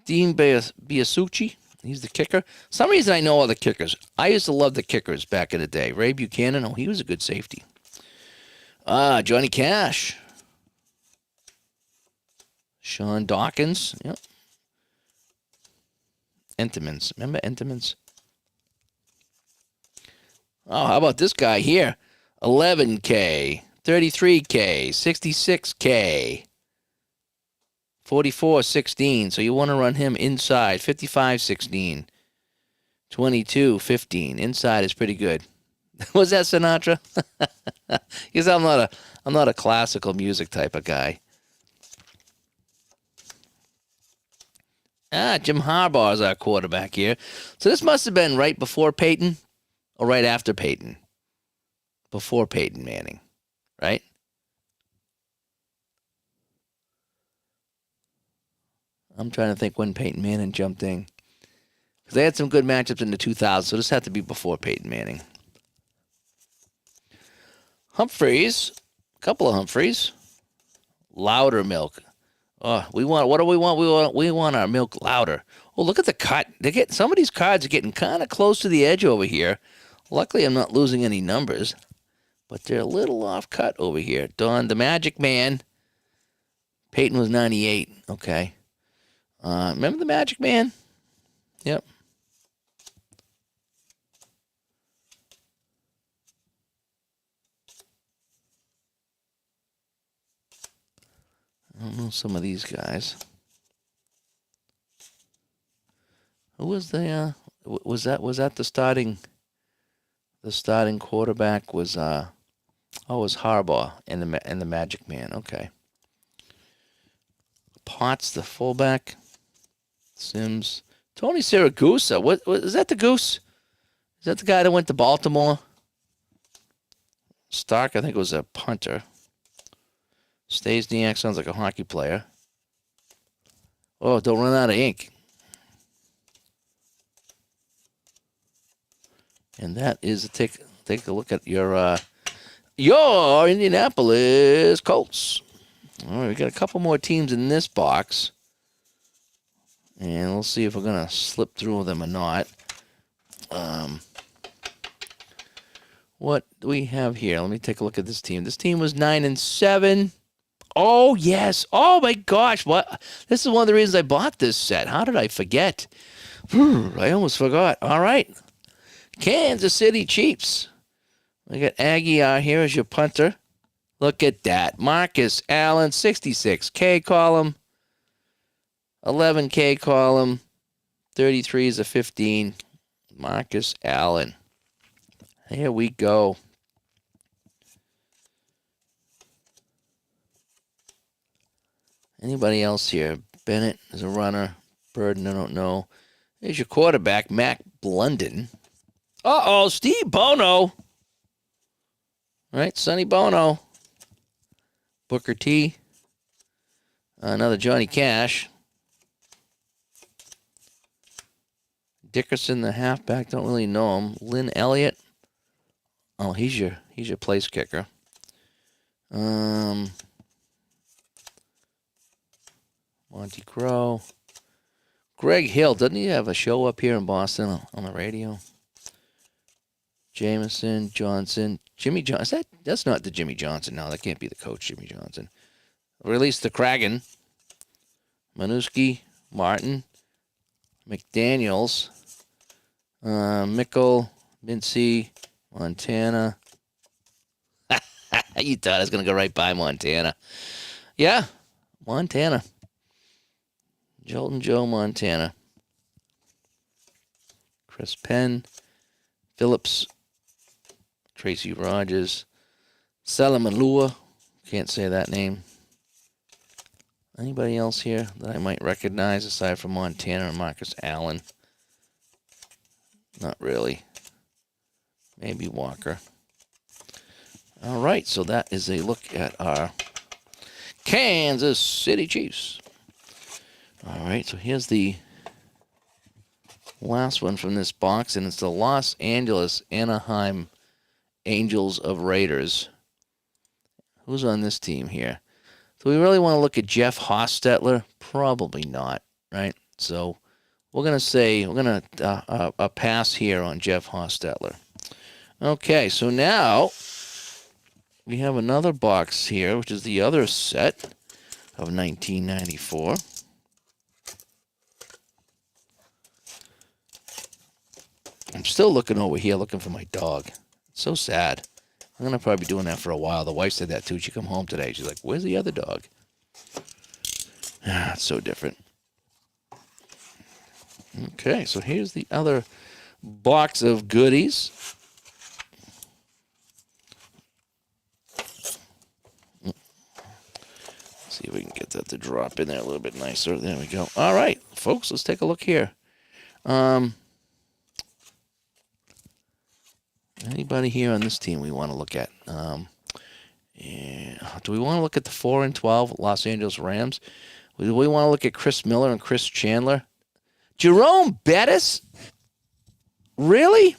Dean Biasucci. He's the kicker. Some reason I know all the kickers. I used to love the kickers back in the day. Ray Buchanan. Oh, he was a good safety. Johnny Cash. Sean Dawkins. Yep. Entenmann's. Remember Entenmann's? Oh, how about this guy here? 11K, 33K, 66K, 44-16. So you want to run him inside. 55-16. 22-15. Inside is pretty good. Was that Sinatra? Because I'm not a classical music type of guy. Jim Harbaugh is our quarterback here. So this must have been right before Peyton or right after Peyton. Before Peyton Manning, right? I'm trying to think when Peyton Manning jumped in. Because they had some good matchups in the 2000s, so this had to be before Peyton Manning. Humphreys, a couple of Humphreys. Louder milk. Oh, what do we want? We want our milk louder. Oh, look at the cut. Some of these cards are getting kind of close to the edge over here. Luckily, I'm not losing any numbers, but they're a little off cut over here. Don, the Magic Man. Peyton was 98. Okay. Remember the Magic Man? Yep. I don't know some of these guys. Who was the was that the starting quarterback was it was Harbaugh and the Magic Man. Okay. Potts the fullback. Sims. Tony Siragusa. What is that the Goose? Is that the guy that went to Baltimore? Stark, I think it was a punter. Stasiak sounds like a hockey player. Oh, don't run out of ink. And that is take a look at your Indianapolis Colts. All right, we got a couple more teams in this box. And we'll see if we're going to slip through them or not. What do we have here? Let me take a look at this team. This team was 9-7. Oh, yes. Oh, my gosh. What? This is one of the reasons I bought this set. How did I forget? I almost forgot. All right. Kansas City Chiefs. We got Aguiar here as your punter. Look at that. Marcus Allen, 66K column. 11K column. 33 is a 15. Marcus Allen. Here we go. Anybody else here? Bennett is a runner. Burden, I don't know. There's your quarterback, Mac Blunden. Uh-oh, Steve Bono. Right, Sonny Bono. Booker T. Another Johnny Cash. Dickerson, the halfback, don't really know him. Lynn Elliott. Oh, he's your place kicker. Monty Crow. Greg Hill, doesn't he have a show up here in Boston on the radio? Jameson, Johnson, Jimmy Johnson. That's not the Jimmy Johnson. No, that can't be the coach, Jimmy Johnson. Release the Kragan. Manuski, Martin, McDaniels, Mickle, Mincy, Montana. You thought I was going to go right by Montana. Yeah, Montana. Jolton Joe, Montana. Chris Penn, Phillips, Tracy Rogers, Salamalua. Can't say that name. Anybody else here that I might recognize aside from Montana and Marcus Allen? Not really. Maybe Walker. All right, so that is a look at our Kansas City Chiefs. All right, so here's the last one from this box, and it's the Los Angeles Anaheim Angels of Raiders. Who's on this team here? Do we really want to look at Jeff Hostetler? Probably not, right? So we're going to pass here on Jeff Hostetler. Okay, so now we have another box here, which is the other set of 1994. I'm still looking over here, looking for my dog. It's so sad. I'm going to probably be doing that for a while. The wife said that too. She come home today. She's like, where's the other dog? It's so different. Okay, so here's the other box of goodies. See if we can get that to drop in there a little bit nicer. There we go. All right, folks, let's take a look here. Anybody here on this team we want to look at? Yeah. Do we want to look at the 4-12 Los Angeles Rams? Do we want to look at Chris Miller and Chris Chandler? Jerome Bettis? Really?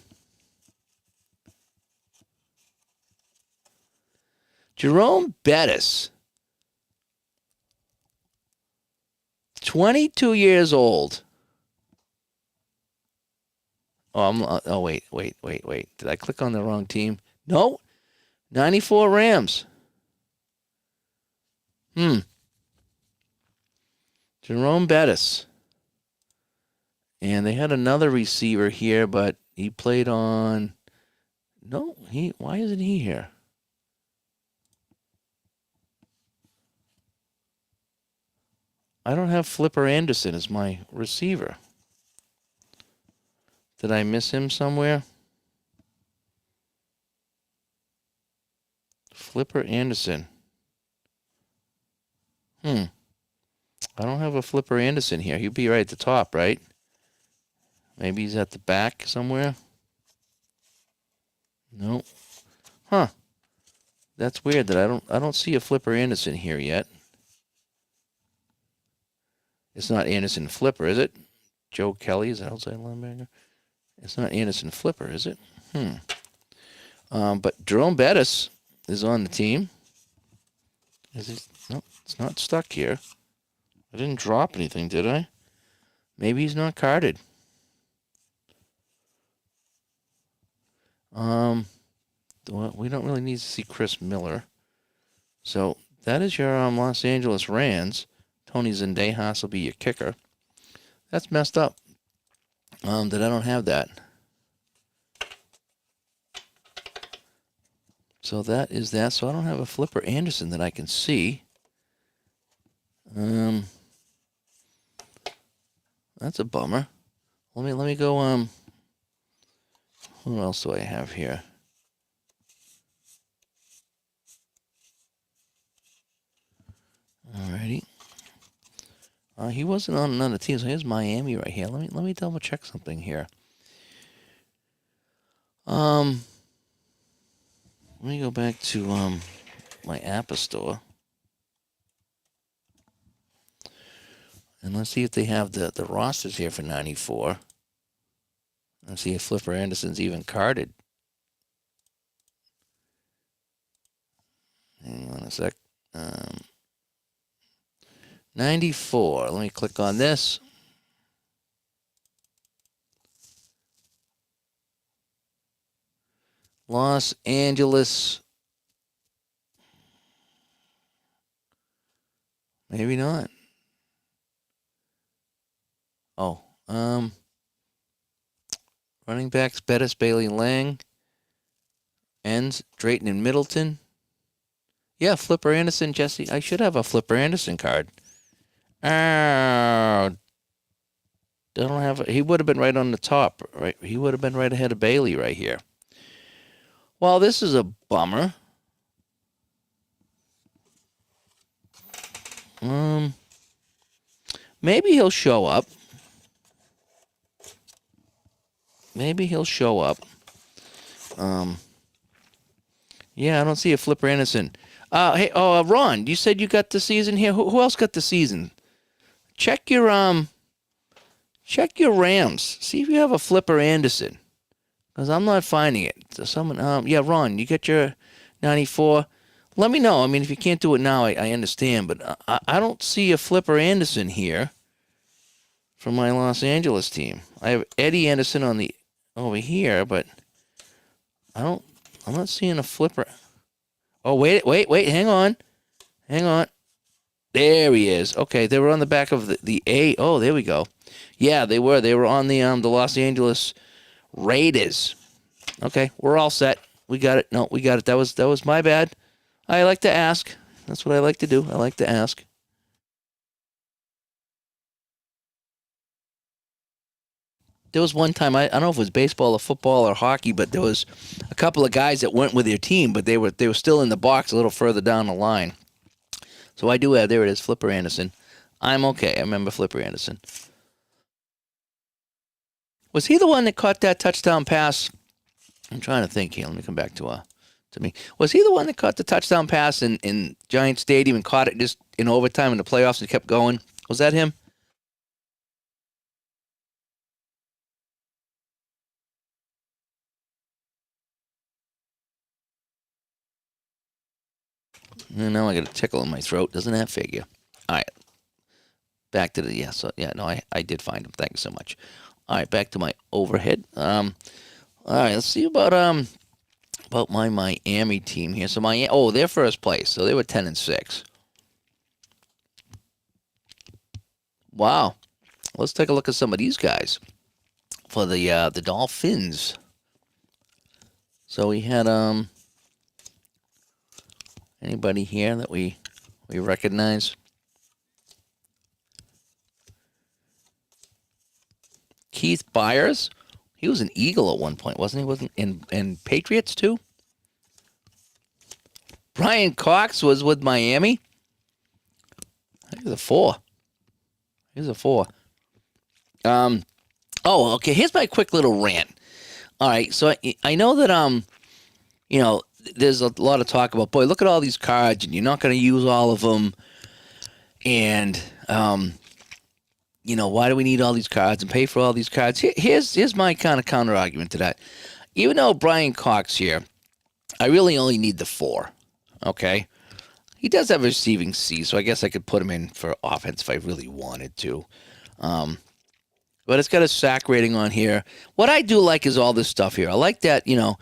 Jerome Bettis. 22 years old. Oh, wait. Did I click on the wrong team? No. 94 Rams. Jerome Bettis. And they had another receiver here, but he played on... No, why isn't he here? I don't have Flipper Anderson as my receiver. Did I miss him somewhere? Flipper Anderson. I don't have a Flipper Anderson here. He'd be right at the top, right? Maybe he's at the back somewhere. No. Huh. That's weird that I don't see a Flipper Anderson here yet. It's not Anderson Flipper, is it? Joe Kelly is outside linebacker. It's not Anderson Flipper, is it? But Jerome Bettis is on the team. Is he? No, it's not stuck here. I didn't drop anything, did I? Maybe he's not carded. We don't really need to see Chris Miller. So that is your Los Angeles Rams. Tony Zendejas will be your kicker. That's messed up. That I don't have that. So that is that. So I don't have a Flipper Anderson that I can see. That's a bummer. Let me go. Who else do I have here? Alrighty. He wasn't on another team, so here's Miami right here. Let me double check something here. Let me go back to my Apple store. And let's see if they have the rosters here for 94. Let's see if Flipper Anderson's even carded. Hang on a sec. 94. Let me click on this. Los Angeles. Maybe not. Oh, running backs, Bettis, Bailey, Lang. Ends, Drayton and Middleton. Yeah, Flipper Anderson, Jesse. I should have a Flipper Anderson card. Oh, don't have. He would have been right on the top, right? He would have been right ahead of Bailey right here. Well, this is a bummer. Maybe he'll show up. Yeah, I don't see a Flipper Anderson. Hey, Ron, you said you got the season here. Who else got the season? Check your Rams. See if you have a Flipper Anderson, because I'm not finding it. So someone, yeah, Ron, you got your 94. Let me know. I mean, if you can't do it now, I understand, but I don't see a Flipper Anderson here for my Los Angeles team. I have Eddie Anderson on the over here, but I'm not seeing a Flipper. Oh, wait, hang on. There he is. Okay, they were on the back of the A. Oh, there we go. Yeah, they were. They were on the Los Angeles Raiders. Okay, we're all set. We got it. No, we got it. That was my bad. I like to ask. That's what I like to do. I like to ask. There was one time I don't know if it was baseball or football or hockey, but there was a couple of guys that went with their team, but they were still in the box a little further down the line. So I do have, there it is, Flipper Anderson. I'm okay. I remember Flipper Anderson. Was he the one that caught that touchdown pass? I'm trying to think here. Let me come back to me. Was he the one that caught the touchdown pass in Giant Stadium and caught it just in overtime in the playoffs and kept going? Was that him? Now I got a tickle in my throat. Doesn't that figure? All right. Back to the, I did find him. Thank you so much. All right, back to my overhead. All right, let's see about my Miami team here. So they're first place. So they were 10-6. Wow. Let's take a look at some of these guys for the Dolphins. So we had anybody here that we recognize? Keith Byers. He was an Eagle at one point, wasn't he? Wasn't in Patriots too? Brian Cox was with Miami. He's a 4. Oh, okay. Here's my quick little rant. All right, so I know that there's a lot of talk about, boy, look at all these cards, and you're not going to use all of them, and why do we need all these cards and pay for all these cards? Here's my kind of counter argument to that. Even though Brian Cox here, I really only need the 4. Okay, he does have a receiving C, so I guess I could put him in for offense if I really wanted to. But it's got a sack rating on here. What I do like is all this stuff here. I like that, it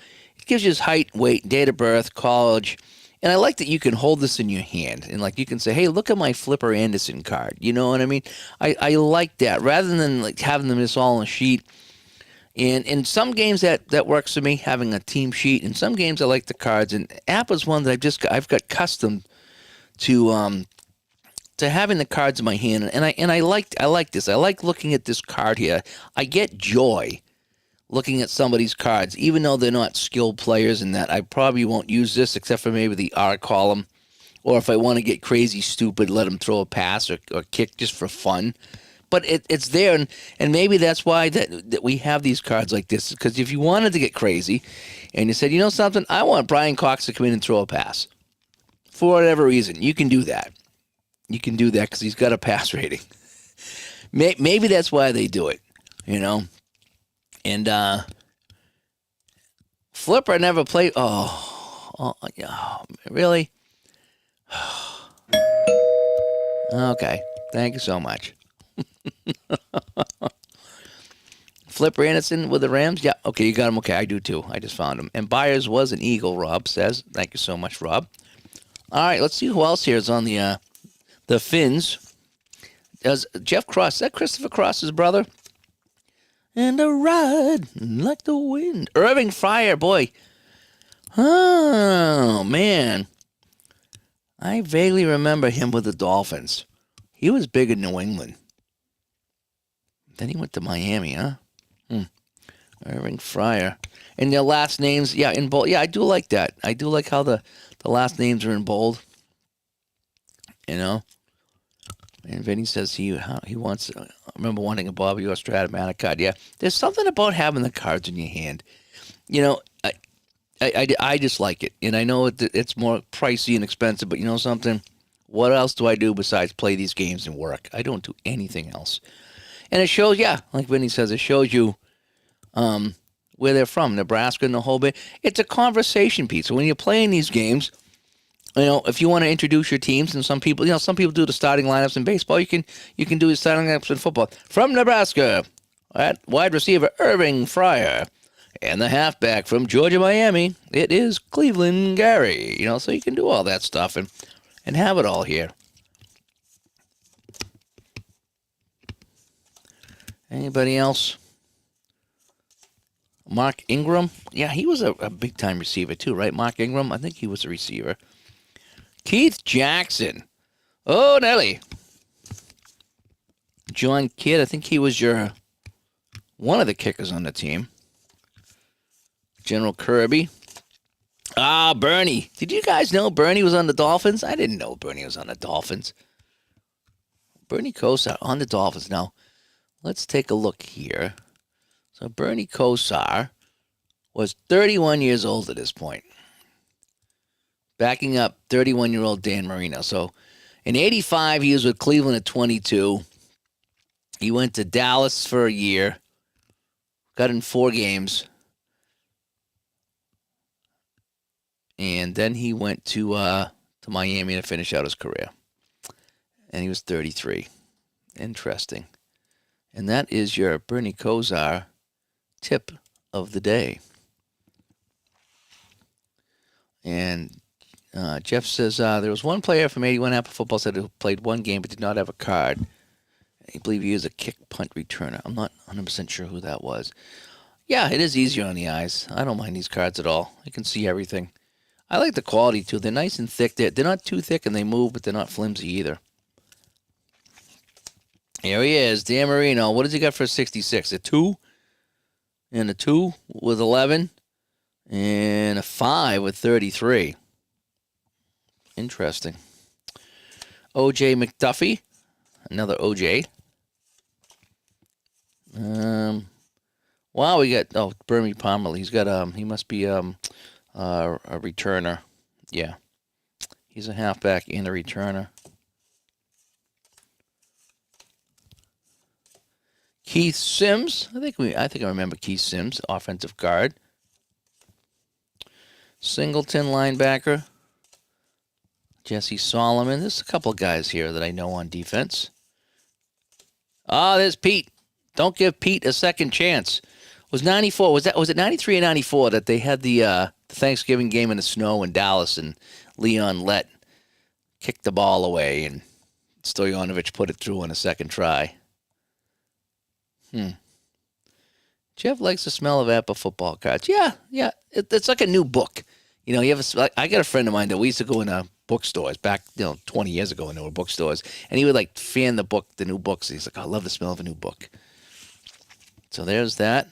gives you his height, weight, date of birth, college. And I like that you can hold this in your hand. And, you can say, hey, look at my Flipper Anderson card. You know what I mean? I like that. Rather than, having them just all on a sheet. And in some games that works for me, having a team sheet. In some games I like the cards. And app is one that I've got accustomed to having the cards in my hand, and I like this. I like looking at this card here. I get joy looking at somebody's cards, even though they're not skilled players, and that I probably won't use this except for maybe the R column, or if I want to get crazy stupid, let them throw a pass or kick just for fun. But it's there, and maybe that's why that we have these cards like this, because if you wanted to get crazy, and you said, you know something, I want Brian Cox to come in and throw a pass, for whatever reason, you can do that. You can do that because he's got a pass rating. Maybe that's why they do it, And Flipper never played. Oh, really? Okay. Thank you so much. Flipper Anderson with the Rams? Yeah. Okay, you got him. Okay, I do too. I just found him. And Byers was an Eagle, Rob says. Thank you so much, Rob. All right, let's see who else here is on the Finns. Does Jeff Cross, is that Christopher Cross's brother? And a ride like the wind. Irving Fryar, boy. Oh, man. I vaguely remember him with the Dolphins. He was big in New England. Then he went to Miami, huh? Irving Fryar. And their last names, in bold. Yeah, I do like that. I do like how the last names are in bold. And Vinny says he wants. I remember wanting a Bobby or Stratomatic card. Yeah, there's something about having the cards in your hand. I just like it, and I know it's more pricey and expensive. But you know something? What else do I do besides play these games and work? I don't do anything else. And it shows, like Vinny says, it shows you where they're from, Nebraska and the whole bit. It's a conversation piece. So when you're playing these games. If you want to introduce your teams, and some people do the starting lineups in baseball. You can do the starting lineups in football. From Nebraska, at wide receiver Irving Fryar, and the halfback from Georgia, Miami, it is Cleveland Gary. So you can do all that stuff and have it all here. Anybody else? Mark Ingram, yeah, he was a big time receiver too, right? Mark Ingram, I think he was a receiver. Keith Jackson. Oh, Nelly. John Kidd, I think he was your one of the kickers on the team. General Kirby. Bernie. Did you guys know Bernie was on the Dolphins? I didn't know Bernie was on the Dolphins. Bernie Kosar on the Dolphins. Now, let's take a look here. So Bernie Kosar was 31 years old at this point. Backing up 31-year-old Dan Marino. So in 85, he was with Cleveland at 22. He went to Dallas for a year. Got in 4 games. And then he went to Miami to finish out his career. And he was 33. Interesting. And that is your Bernie Kosar tip of the day. And Jeff says there was one player from 81 Apple Football said who played one game but did not have a card. I believe he was a kick punt returner. I'm not 100% sure who that was. Yeah, it is easier on the eyes. I don't mind these cards at all. I can see everything. I like the quality, too. They're nice and thick. They're not too thick and they move, but they're not flimsy either. Here he is, Dan Marino. What does he got for a 66? A 2? And a 2 with 11? And a 5 with 33. Interesting. O.J. McDuffie. Another O.J. Wow, we got Bernie Pomerly. He's got he must be a returner. Yeah, he's a halfback and a returner. Keith Sims. I think I remember Keith Sims, offensive guard. Singleton, linebacker. Jesse Solomon. There's a couple of guys here that I know on defense. There's Pete. Don't give Pete a second chance. Was 94? Was it 93 or 94 that they had the Thanksgiving game in the snow in Dallas and Leon Lett kicked the ball away and Stoyanovich put it through on a second try. Jeff likes the smell of Apple football cards. Yeah. It's like a new book. You know, I got a friend of mine that we used to go in bookstores back, 20 years ago when there were bookstores, and he would like fan the new books. He's like, I love the smell of a new book. So there's that.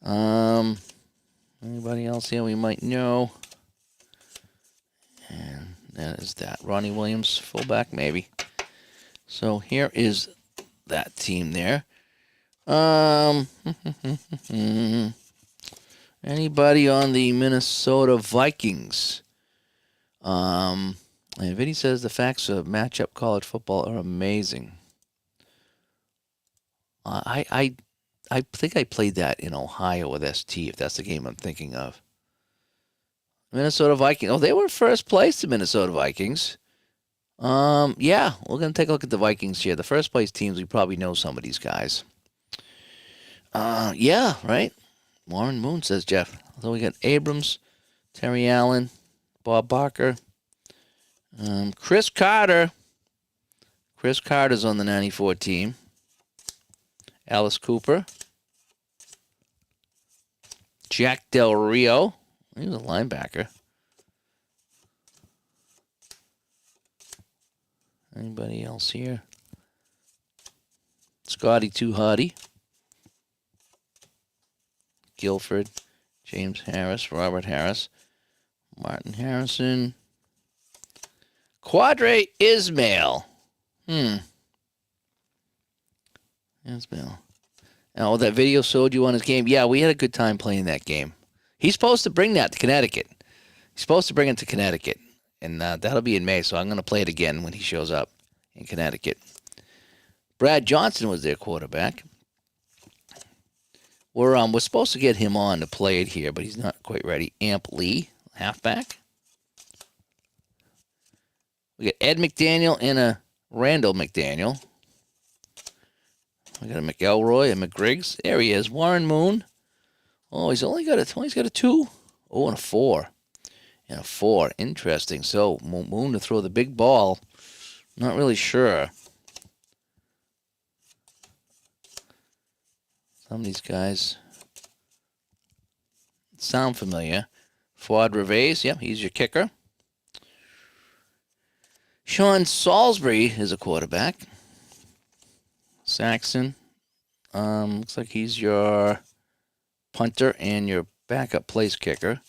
Anybody else here we might know? And that is that. Ronnie Williams, fullback, maybe. So here is that team there. Anybody on the Minnesota Vikings? And Vinny says the facts of matchup college football are amazing. I think I played that in Ohio with ST, if that's the game I'm thinking of. Minnesota Vikings. Oh, they were first place, the Minnesota Vikings. Yeah, we're going to take a look at the Vikings here. The first place teams, we probably know some of these guys. Yeah, right? Warren Moon, says Jeff. So we got Abrams, Terry Allen, Bob Barker, Chris Carter. Chris Carter's on the 94 team. Alice Cooper. Jack Del Rio. He was a linebacker. Anybody else here? Scotty Too Hotty. Guilford. James Harris. Robert Harris. Martin Harrison. Quadre Ismail. Ismail. Oh, that video showed you on his game. Yeah, we had a good time playing that game. He's supposed to bring that to Connecticut. He's supposed to bring it to Connecticut. And that'll be in May, so I'm going to play it again when he shows up in Connecticut. Brad Johnson was their quarterback. We're supposed to get him on to play it here, but he's not quite ready. Amp Lee, halfback. We got Ed McDaniel and a Randall McDaniel. We got a McElroy and McGriggs. There he is. Warren Moon. Oh, he's got a 2. Oh, and a 4. And a 4. Interesting. So, Moon to throw the big ball. Not really sure. Some of these guys sound familiar. Fuad Reves. Yep, he's your kicker. Sean Salisbury is a quarterback. Saxon. Looks like he's your punter and your backup place kicker.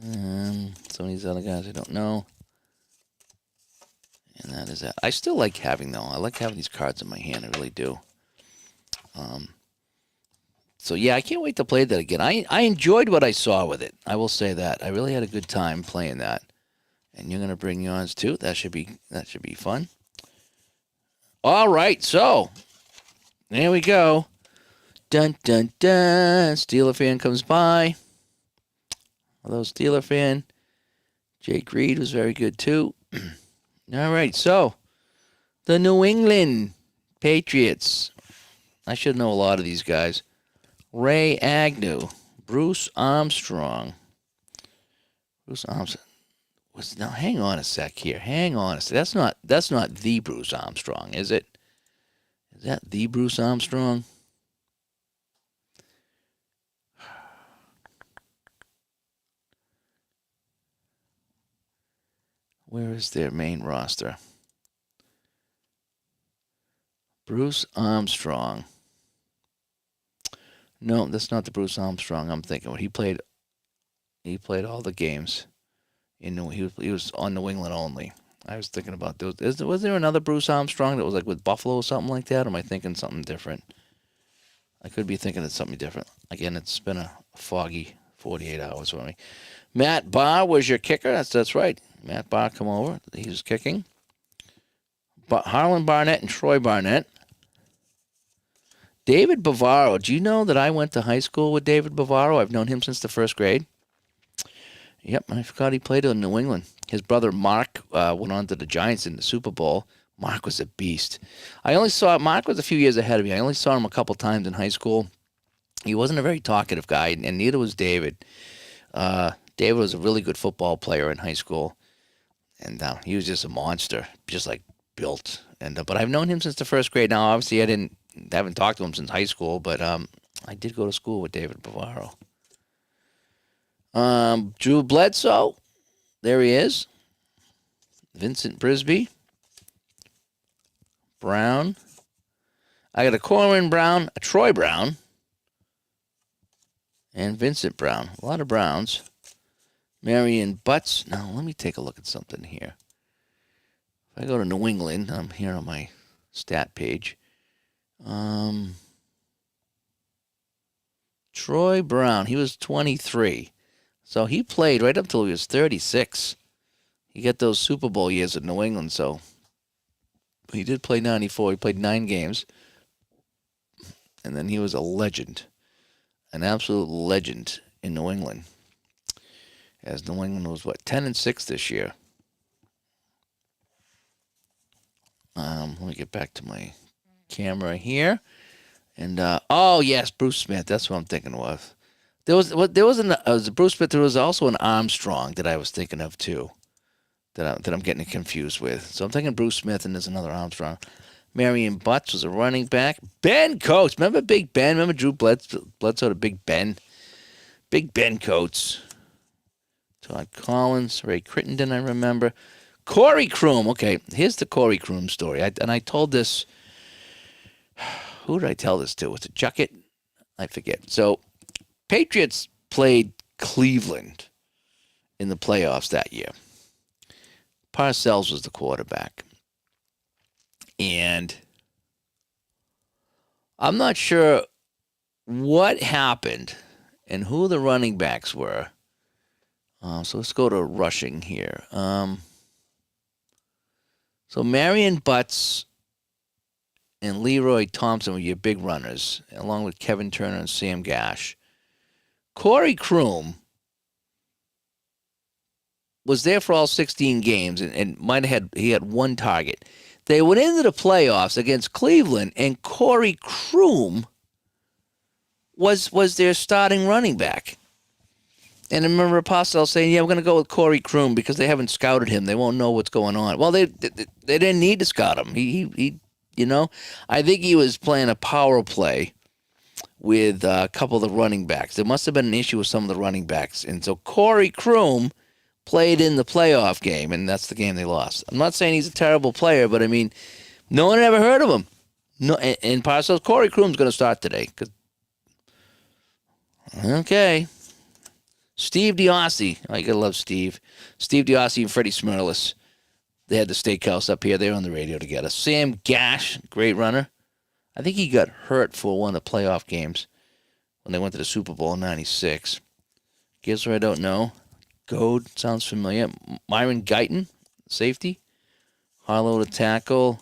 Some of these other guys I don't know. And that is that. I still like having, though. I like having these cards in my hand. I really do. So, yeah, I can't wait to play that again. I enjoyed what I saw with it. I will say that. I really had a good time playing that. And you're going to bring yours, too. That should be fun. All right, so there we go. Dun, dun, dun. Steeler fan comes by. Hello, Steeler fan. Jake Reed was very good, too. All right, so the New England Patriots. I should know a lot of these guys. Ray Agnew, Bruce Armstrong. Bruce Armstrong. Now, hang on a sec here. Hang on a sec. That's not the Bruce Armstrong, is it? Is that the Bruce Armstrong? Where is their main roster? Bruce Armstrong. No, that's not the Bruce Armstrong I'm thinking. He played all the games. He was on New England only. I was thinking about those. Was there another Bruce Armstrong that was like with Buffalo or something like that? Or am I thinking something different? I could be thinking of something different. Again, it's been a foggy 48 hours for me. Matt Barr was your kicker. That's right. Matt Barr come over. He was kicking. But Harlan Barnett and Troy Barnett. David Bavaro. Do you know that I went to high school with David Bavaro? I've known him since the first grade. Yep, I forgot he played in New England. His brother Mark went on to the Giants in the Super Bowl. Mark was a beast. Mark was a few years ahead of me. I only saw him a couple times in high school. He wasn't a very talkative guy, and neither was David. David was a really good football player in high school, and he was just a monster, just like built. But I've known him since the first grade. Now, obviously, I haven't talked to him since high school, but I did go to school with David Bavaro. Drew Bledsoe, there he is. Vincent Brisby. Brown. I got a Corbin Brown, a Troy Brown, and Vincent Brown. A lot of Browns. Marion Butts. Now, let me take a look at something here. If I go to New England, I'm here on my stat page. Troy Brown, he was 23. So he played right up till he was 36. He got those Super Bowl years in New England, so he did play 94. He played 9 games. And then he was a legend, an absolute legend in New England. As New England was, 10-6 this year. Let me get back to my camera here. And, yes, Bruce Smith. That's what I'm thinking of. There was Bruce Smith. There was also an Armstrong that I was thinking of too, that I'm getting confused with. So I'm thinking Bruce Smith, and there's another Armstrong. Marion Butts was a running back. Ben Coates, remember Big Ben? Remember Drew Bledsoe to Big Ben? Big Ben Coates. Todd Collins, Ray Crittenden, I remember. Corey Kroom. Okay, here's the Corey Kroom story. I told this. Who did I tell this to? Was it Juckett? I forget. So, Patriots played Cleveland in the playoffs that year. Parcells was the quarterback. And I'm not sure what happened and who the running backs were. So let's go to rushing here. So Marion Butts and Leroy Thompson were your big runners, along with Kevin Turner and Sam Gash. Corey Kroom was there for all 16 games and he had one target. They went into the playoffs against Cleveland, and Corey Kroom was their starting running back. And I remember Apostle saying, we're going to go with Corey Kroom because they haven't scouted him. They won't know what's going on. Well, they didn't need to scout him. He I think he was playing a power play with a couple of the running backs. There must have been an issue with some of the running backs. And so Corey Kroom played in the playoff game, and that's the game they lost. I'm not saying he's a terrible player, but I mean, No one ever heard of him. No, and Parcells, Corey Kroom's going to start today. Okay. Steve Diossi. Oh, you got to love Steve. Steve Diossi and Freddie Smirlis. They had the steakhouse up here. They were on the radio together. Sam Gash, great runner. I think he got hurt for one of the playoff games when they went to the Super Bowl in '96. Gisler, I don't know. Goad sounds familiar. Myron Guyton, safety. Harlow to tackle.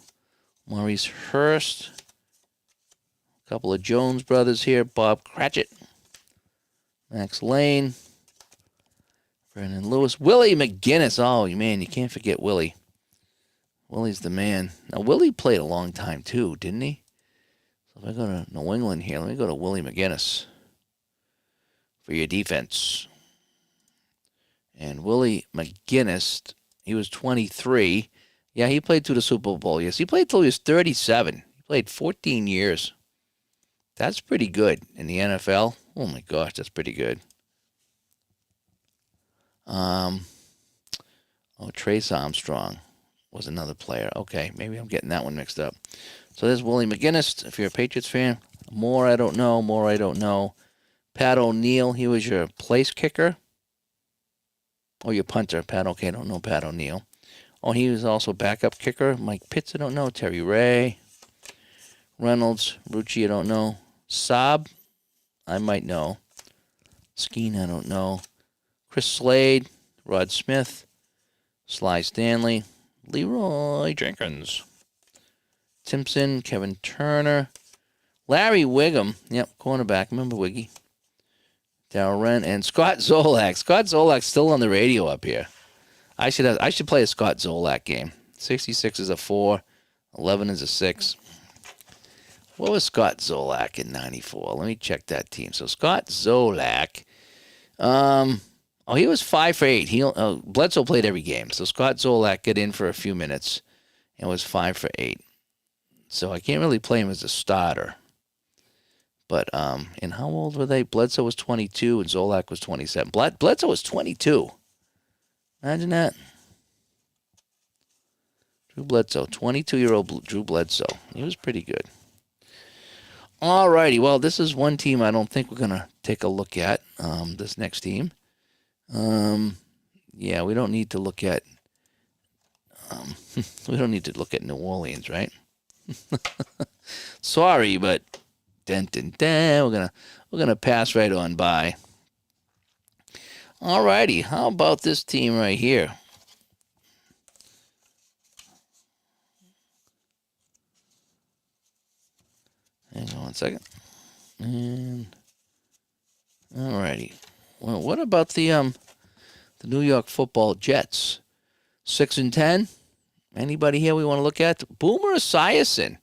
Maurice Hurst. A couple of Jones brothers here. Bob Cratchit. Max Lane. Brendan Lewis. Willie McGinnis. Oh, man, you can't forget Willie. Willie's the man. Now, Willie played a long time, too, didn't he? So if I go to New England here, let me go to Willie McGinnis for your defense. And Willie McGinnis, he was 23. Yeah, he played through the Super Bowl. Yes, he played till he was 37. He played 14 years. That's pretty good in the NFL. Oh, my gosh, that's pretty good. Trace Armstrong was another player. Okay, maybe I'm getting that one mixed up. So there's Willie McGinnis, if you're a Patriots fan. More I don't know. Pat O'Neill, he was your place kicker. Oh, your punter. Pat, okay, I don't know Pat O'Neill. Oh, he was also backup kicker. Mike Pitts, I don't know. Terry Ray. Reynolds. Rucci, I don't know. Saab, I might know. Skeen, I don't know. Chris Slade. Rod Smith. Sly Stanley. Leroy Jenkins. Timpson. Kevin Turner. Larry Wiggum. Yep, cornerback. Remember Wiggy. Darrell Wren and Scott Zolak. Scott Zolak's still on the radio up here. I should play a Scott Zolak game. 66 is a 4, 11 is a 6. What was Scott Zolak in 94? Let me check that team. So Scott Zolak, he was 5 for 8. Bledsoe played every game. So Scott Zolak got in for a few minutes and was 5 for 8. So I can't really play him as a starter. But, and how old were they? Bledsoe was 22 and Zolak was 27. Bledsoe was 22. Imagine that. Drew Bledsoe, 22-year-old Drew Bledsoe. He was pretty good. All righty. Well, this is one team I don't think we're going to take a look at, this next team. Yeah, we don't need to look at New Orleans, right? Sorry, but we're gonna pass right on by. All righty, how about this team right here? Hang on one second. And all righty. Well, what about the New York Football Jets? 6-10. Anybody here we want to look at? Boomer Esiason.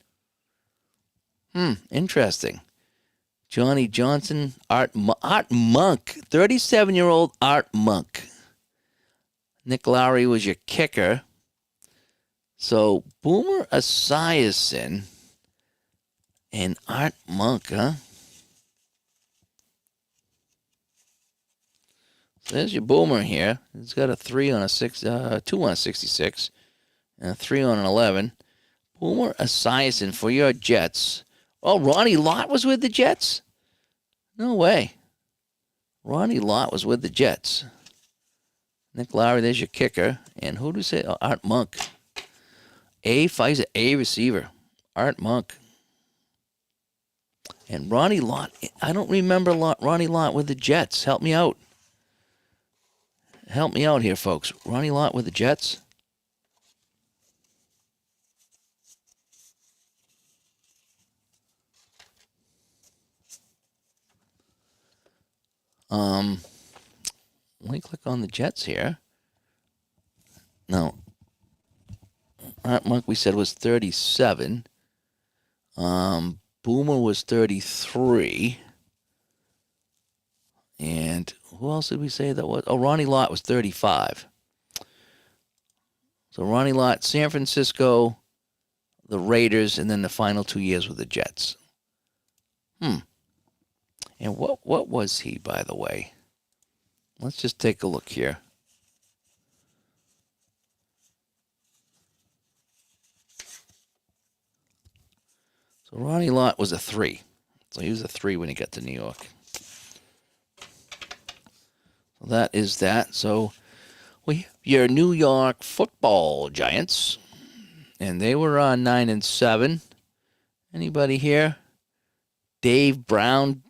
Interesting. Johnny Johnson, Art Monk, 37-year-old Art Monk. Nick Lowry was your kicker. So Boomer Esiason and Art Monk, huh? So there's your Boomer here. He's got a 2 on a 66, and a 3 on an 11. Boomer Esiason for your Jets. Oh, Ronnie Lott was with the Jets? No way. Ronnie Lott was with the Jets. Nick Lowry, there's your kicker. And who do you say? Oh, Art Monk. He's an A receiver. Art Monk. And Ronnie Lott. I don't remember Ronnie Lott with the Jets. Help me out. Help me out here, folks. Ronnie Lott with the Jets? Let me click on the Jets here. No. Art Monk, we said, was 37. Boomer was 33. And who else did we say that was? Oh, Ronnie Lott was 35. So Ronnie Lott, San Francisco, the Raiders, and then the final 2 years with the Jets. And what was he, by the way? Let's just take a look here. So Ronnie Lott was a 3. So he was a 3 when he got to New York. So that is that. So your New York Football Giants, and they were on 9-7. Anybody here? Dave Brown.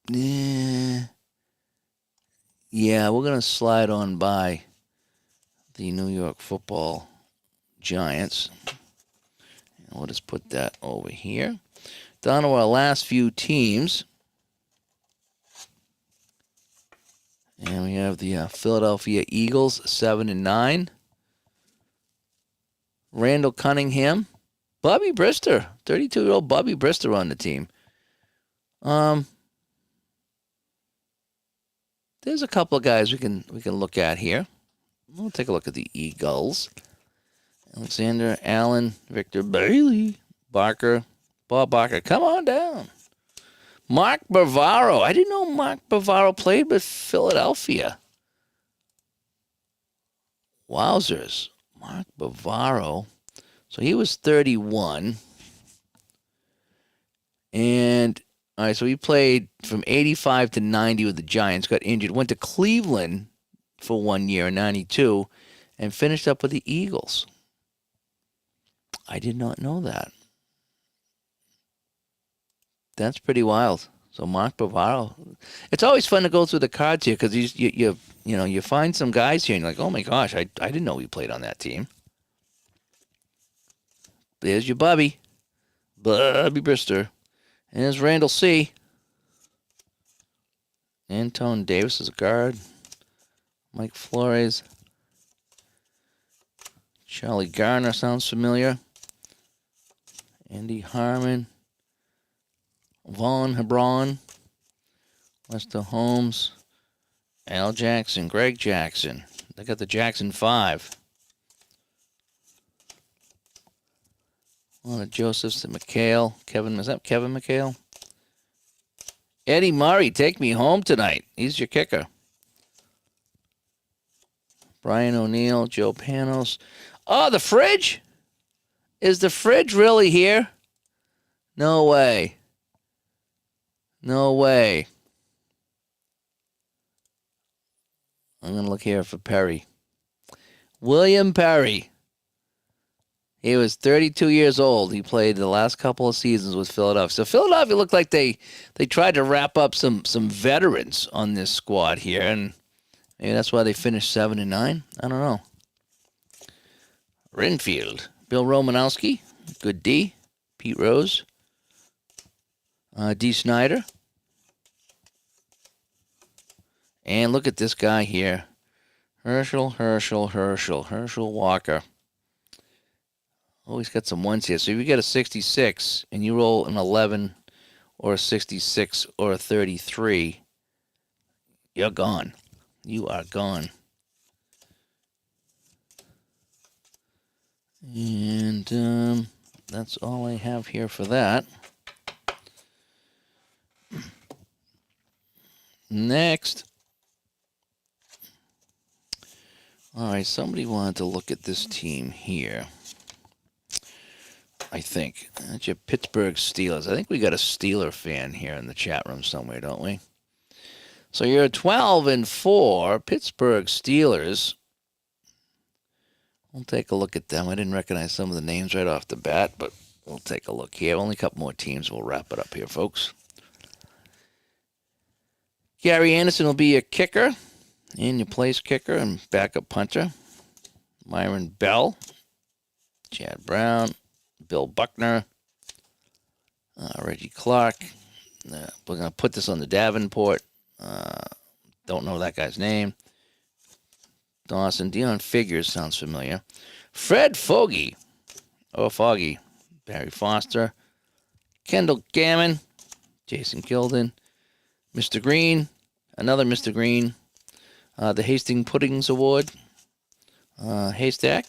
Yeah, we're gonna slide on by the New York Football Giants. And we'll just put that over here. Down to our last few teams. And we have the Philadelphia Eagles, 7-9. Randall Cunningham. Bobby Brister, 32-year-old Bobby Brister on the team. There's a couple of guys we can look at here. We'll take a look at the Eagles. Alexander Allen, Victor Bailey, Bob Barker. Come on down. Mark Bavaro. I didn't know Mark Bavaro played with Philadelphia. Wowzers. Mark Bavaro. So he was 31. And, all right, so he played from 85 to 90 with the Giants, got injured, went to Cleveland for 1 year in 92, and finished up with the Eagles. I did not know that. That's pretty wild. So Mark Bavaro. It's always fun to go through the cards here because you find some guys here and you're like, oh my gosh, I didn't know he played on that team. There's your Bobby Brister. And there's Randall C. Anton Davis is a guard. Mike Flores. Charlie Garner sounds familiar. Andy Harmon. Vaughn Hebron. Lester Holmes. Al Jackson. Greg Jackson. They got the Jackson 5. One of Josephs and McHale. Is that Kevin McHale? Eddie Murray, take me home tonight. He's your kicker. Brian O'Neill, Joe Panos. Oh, the fridge? Is the fridge really here? No way. No way. I'm going to look here for Perry. William Perry. He was 32 years old. He played the last couple of seasons with Philadelphia. So Philadelphia looked like they tried to wrap up some veterans on this squad here, and maybe that's why they finished 7-9. I don't know. Renfield, Bill Romanowski, good D. Pete Rose, D. Snyder, and look at this guy here, Herschel Walker. Oh, he's got some ones here. So if you get a 66 and you roll an 11 or a 66 or a 33, you're gone. You are gone. And that's all I have here for that. Next. All right, somebody wanted to look at this team here. I think. That's your Pittsburgh Steelers. I think we got a Steeler fan here in the chat room somewhere, don't we? So you're 12-4, Pittsburgh Steelers. We'll take a look at them. I didn't recognize some of the names right off the bat, but we'll take a look here. Only a couple more teams. We'll wrap it up here, folks. Gary Anderson will be your kicker, and your place kicker and backup punter. Myron Bell, Chad Brown, Bill Buckner, Reggie Clark. We're going to put this on the Davenport. Don't know that guy's name. Dawson. Dion Figures sounds familiar. Fred Foggy. Oh, Foggy. Barry Foster. Kendall Gammon. Jason Gilden. Mr. Green. Another Mr. Green. The Hastings Puddings Award. Haystack.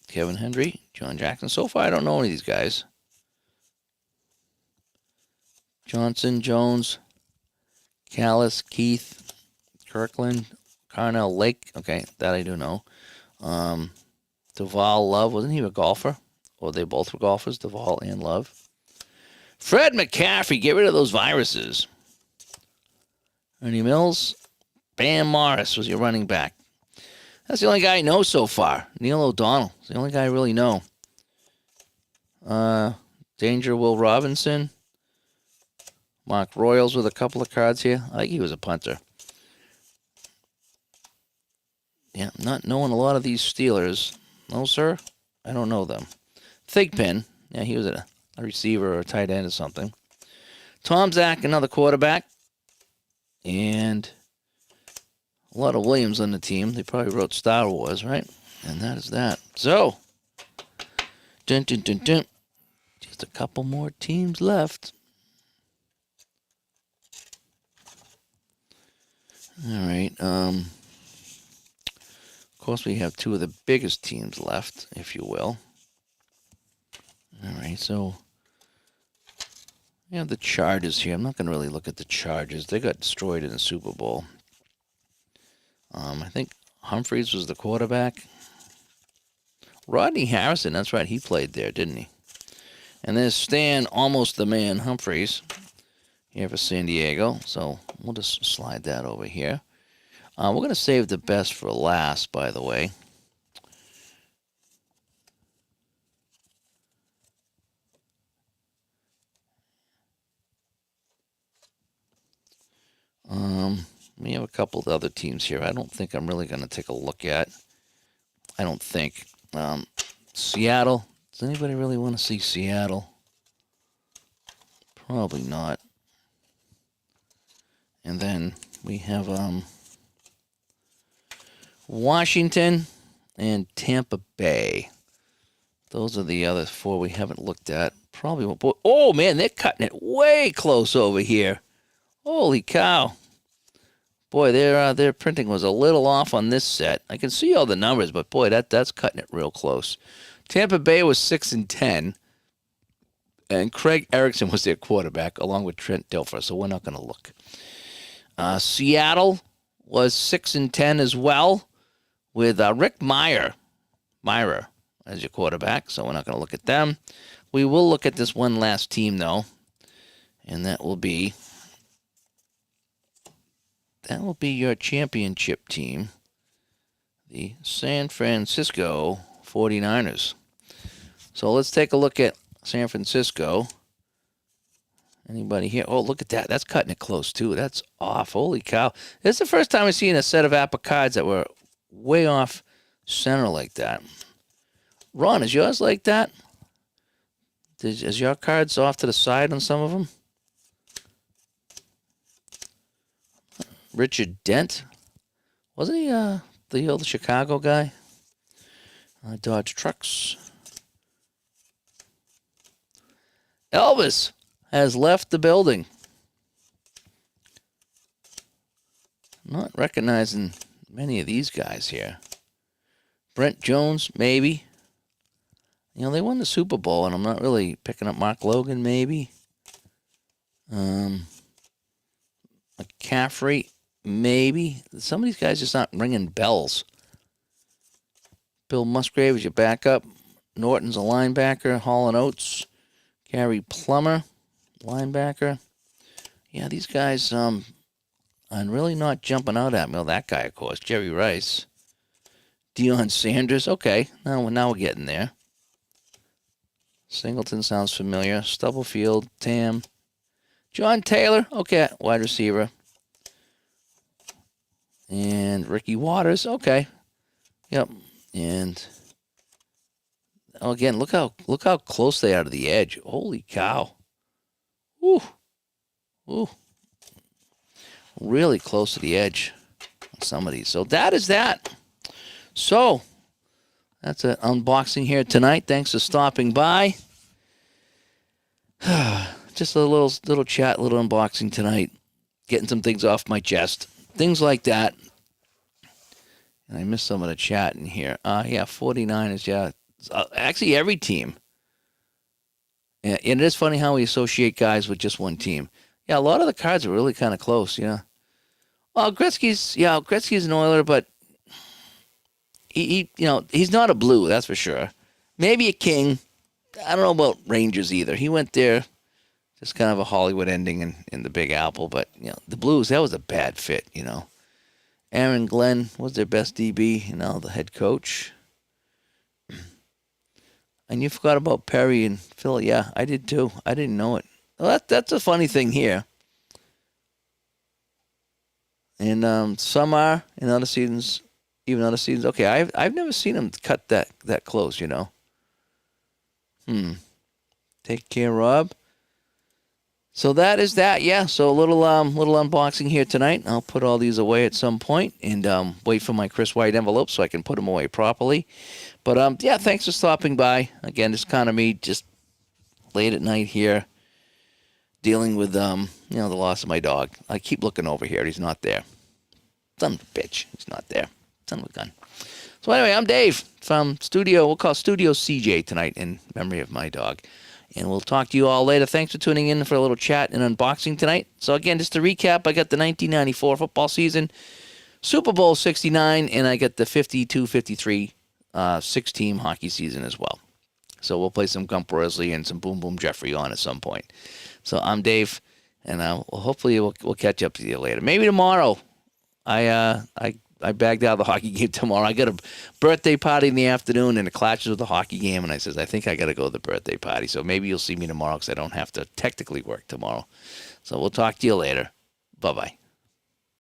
Kevin Hendry. John Jackson. So far, I don't know any of these guys. Johnson, Jones, Callis, Keith, Kirkland, Carnell Lake. Okay, that I do know. Duval Love. Wasn't he a golfer? Or they both were golfers, Duvall and Love. Fred McCaffrey, get rid of those viruses. Ernie Mills, Bam Morris was your running back. That's the only guy I know so far. Neil O'Donnell is the only guy I really know. Danger Will Robinson. Mark Royals with a couple of cards here. I think he was a punter. Yeah, not knowing a lot of these Steelers. No, sir. I don't know them. Thigpen. Yeah, he was a receiver or a tight end or something. Tom Zach, another quarterback. And a lot of Williams on the team. They probably wrote Star Wars, right? And that is that. So, dun, dun, dun, dun. Just a couple more teams left. All right. Of course, we have two of the biggest teams left, if you will. All right, so we have the Chargers here. I'm not going to really look at the Chargers. They got destroyed in the Super Bowl. I think Humphreys was the quarterback. Rodney Harrison, that's right, he played there, didn't he? And there's Stan, almost the man, Humphreys, here for San Diego. So we'll just slide that over here. We're going to save the best for last, by the way. We have a couple of other teams here. I don't think I'm really going to take a look at. I don't think. Seattle. Does anybody really want to see Seattle? Probably not. And then we have Washington and Tampa Bay. Those are the other four we haven't looked at. Probably won't. Oh, man, they're cutting it way close over here. Holy cow. Boy, their printing was a little off on this set. I can see all the numbers, but boy, that's cutting it real close. Tampa Bay was 6-10, and Craig Erickson was their quarterback, along with Trent Dilfer. So we're not going to look. Seattle was 6-10 as well, with Rick Meyer as your quarterback. So we're not going to look at them. We will look at this one last team though, and that will be your championship team, the San Francisco 49ers. So let's take a look at San Francisco. Anybody here? Oh, look at that. That's cutting it close, too. That's off. Holy cow. This is the first time I've seen a set of APA cards that were way off center like that. Ron, is yours like that? Is your cards off to the side on some of them? Richard Dent. Wasn't he the old Chicago guy? Dodge Trucks. Elvis has left the building. Not recognizing many of these guys here. Brent Jones, maybe. You know, they won the Super Bowl, and I'm not really picking up Mark Logan, maybe. McCaffrey, maybe. Some of these guys just aren't ringing bells. Bill Musgrave is your backup. Norton's a linebacker. Hall and Oates. Gary Plummer, linebacker. Yeah, these guys are really not jumping out at me. Well, that guy, of course, Jerry Rice. Deion Sanders. Okay, now we're getting there. Singleton sounds familiar. Stubblefield, Tam. John Taylor. Okay, wide receiver. And Ricky Waters. Okay. Yep. And again, look how close they are to the edge. Holy cow. Woo. Ooh. Really close to the edge on some of these. So that is that. So that's an unboxing here tonight. Thanks for stopping by. Just a little chat, little unboxing tonight. Getting some things off my chest. Things like that. And I missed some of the chat in here. 49ers, yeah. Actually, every team. And it is funny how we associate guys with just one team. Yeah, a lot of the cards are really kind of close, yeah. Well, Gretzky's an Oiler, but he's not a Blue, that's for sure. Maybe a King, I don't know about Rangers either. He went there, just kind of a Hollywood ending in the Big Apple. But the Blues, that was a bad fit. Aaron Glenn was their best DB, the head coach. And you forgot about Perry and Phil. Yeah, I did too. I didn't know it. Well, that's a funny thing here. And some are in other seasons, even other seasons. Okay, I've never seen him cut that close. Take care, Rob. So that is that. Yeah. So a little unboxing here tonight. I'll put all these away at some point and wait for my Chris White envelope so I can put them away properly. But yeah, thanks for stopping by. Again, it's kind of me just late at night here, dealing with the loss of my dog. I keep looking over here. He's not there. Son of a bitch. He's not there. Son of a gun. So anyway, I'm Dave from we'll call Studio CJ tonight in memory of my dog. And we'll talk to you all later. Thanks for tuning in for a little chat and unboxing tonight. So again, just to recap, I got the 1994 football season, Super Bowl 69, and I got the 52-53 six-team hockey season as well. So we'll play some Gump Worsley and some Boom Boom Jeffrey on at some point. So I'm Dave, and hopefully we'll catch up to you later. Maybe tomorrow. I bagged out of the hockey game tomorrow. I got a birthday party in the afternoon, and it clashes with the hockey game. And I says, I think I got to go to the birthday party. So maybe you'll see me tomorrow because I don't have to technically work tomorrow. So we'll talk to you later. Bye-bye.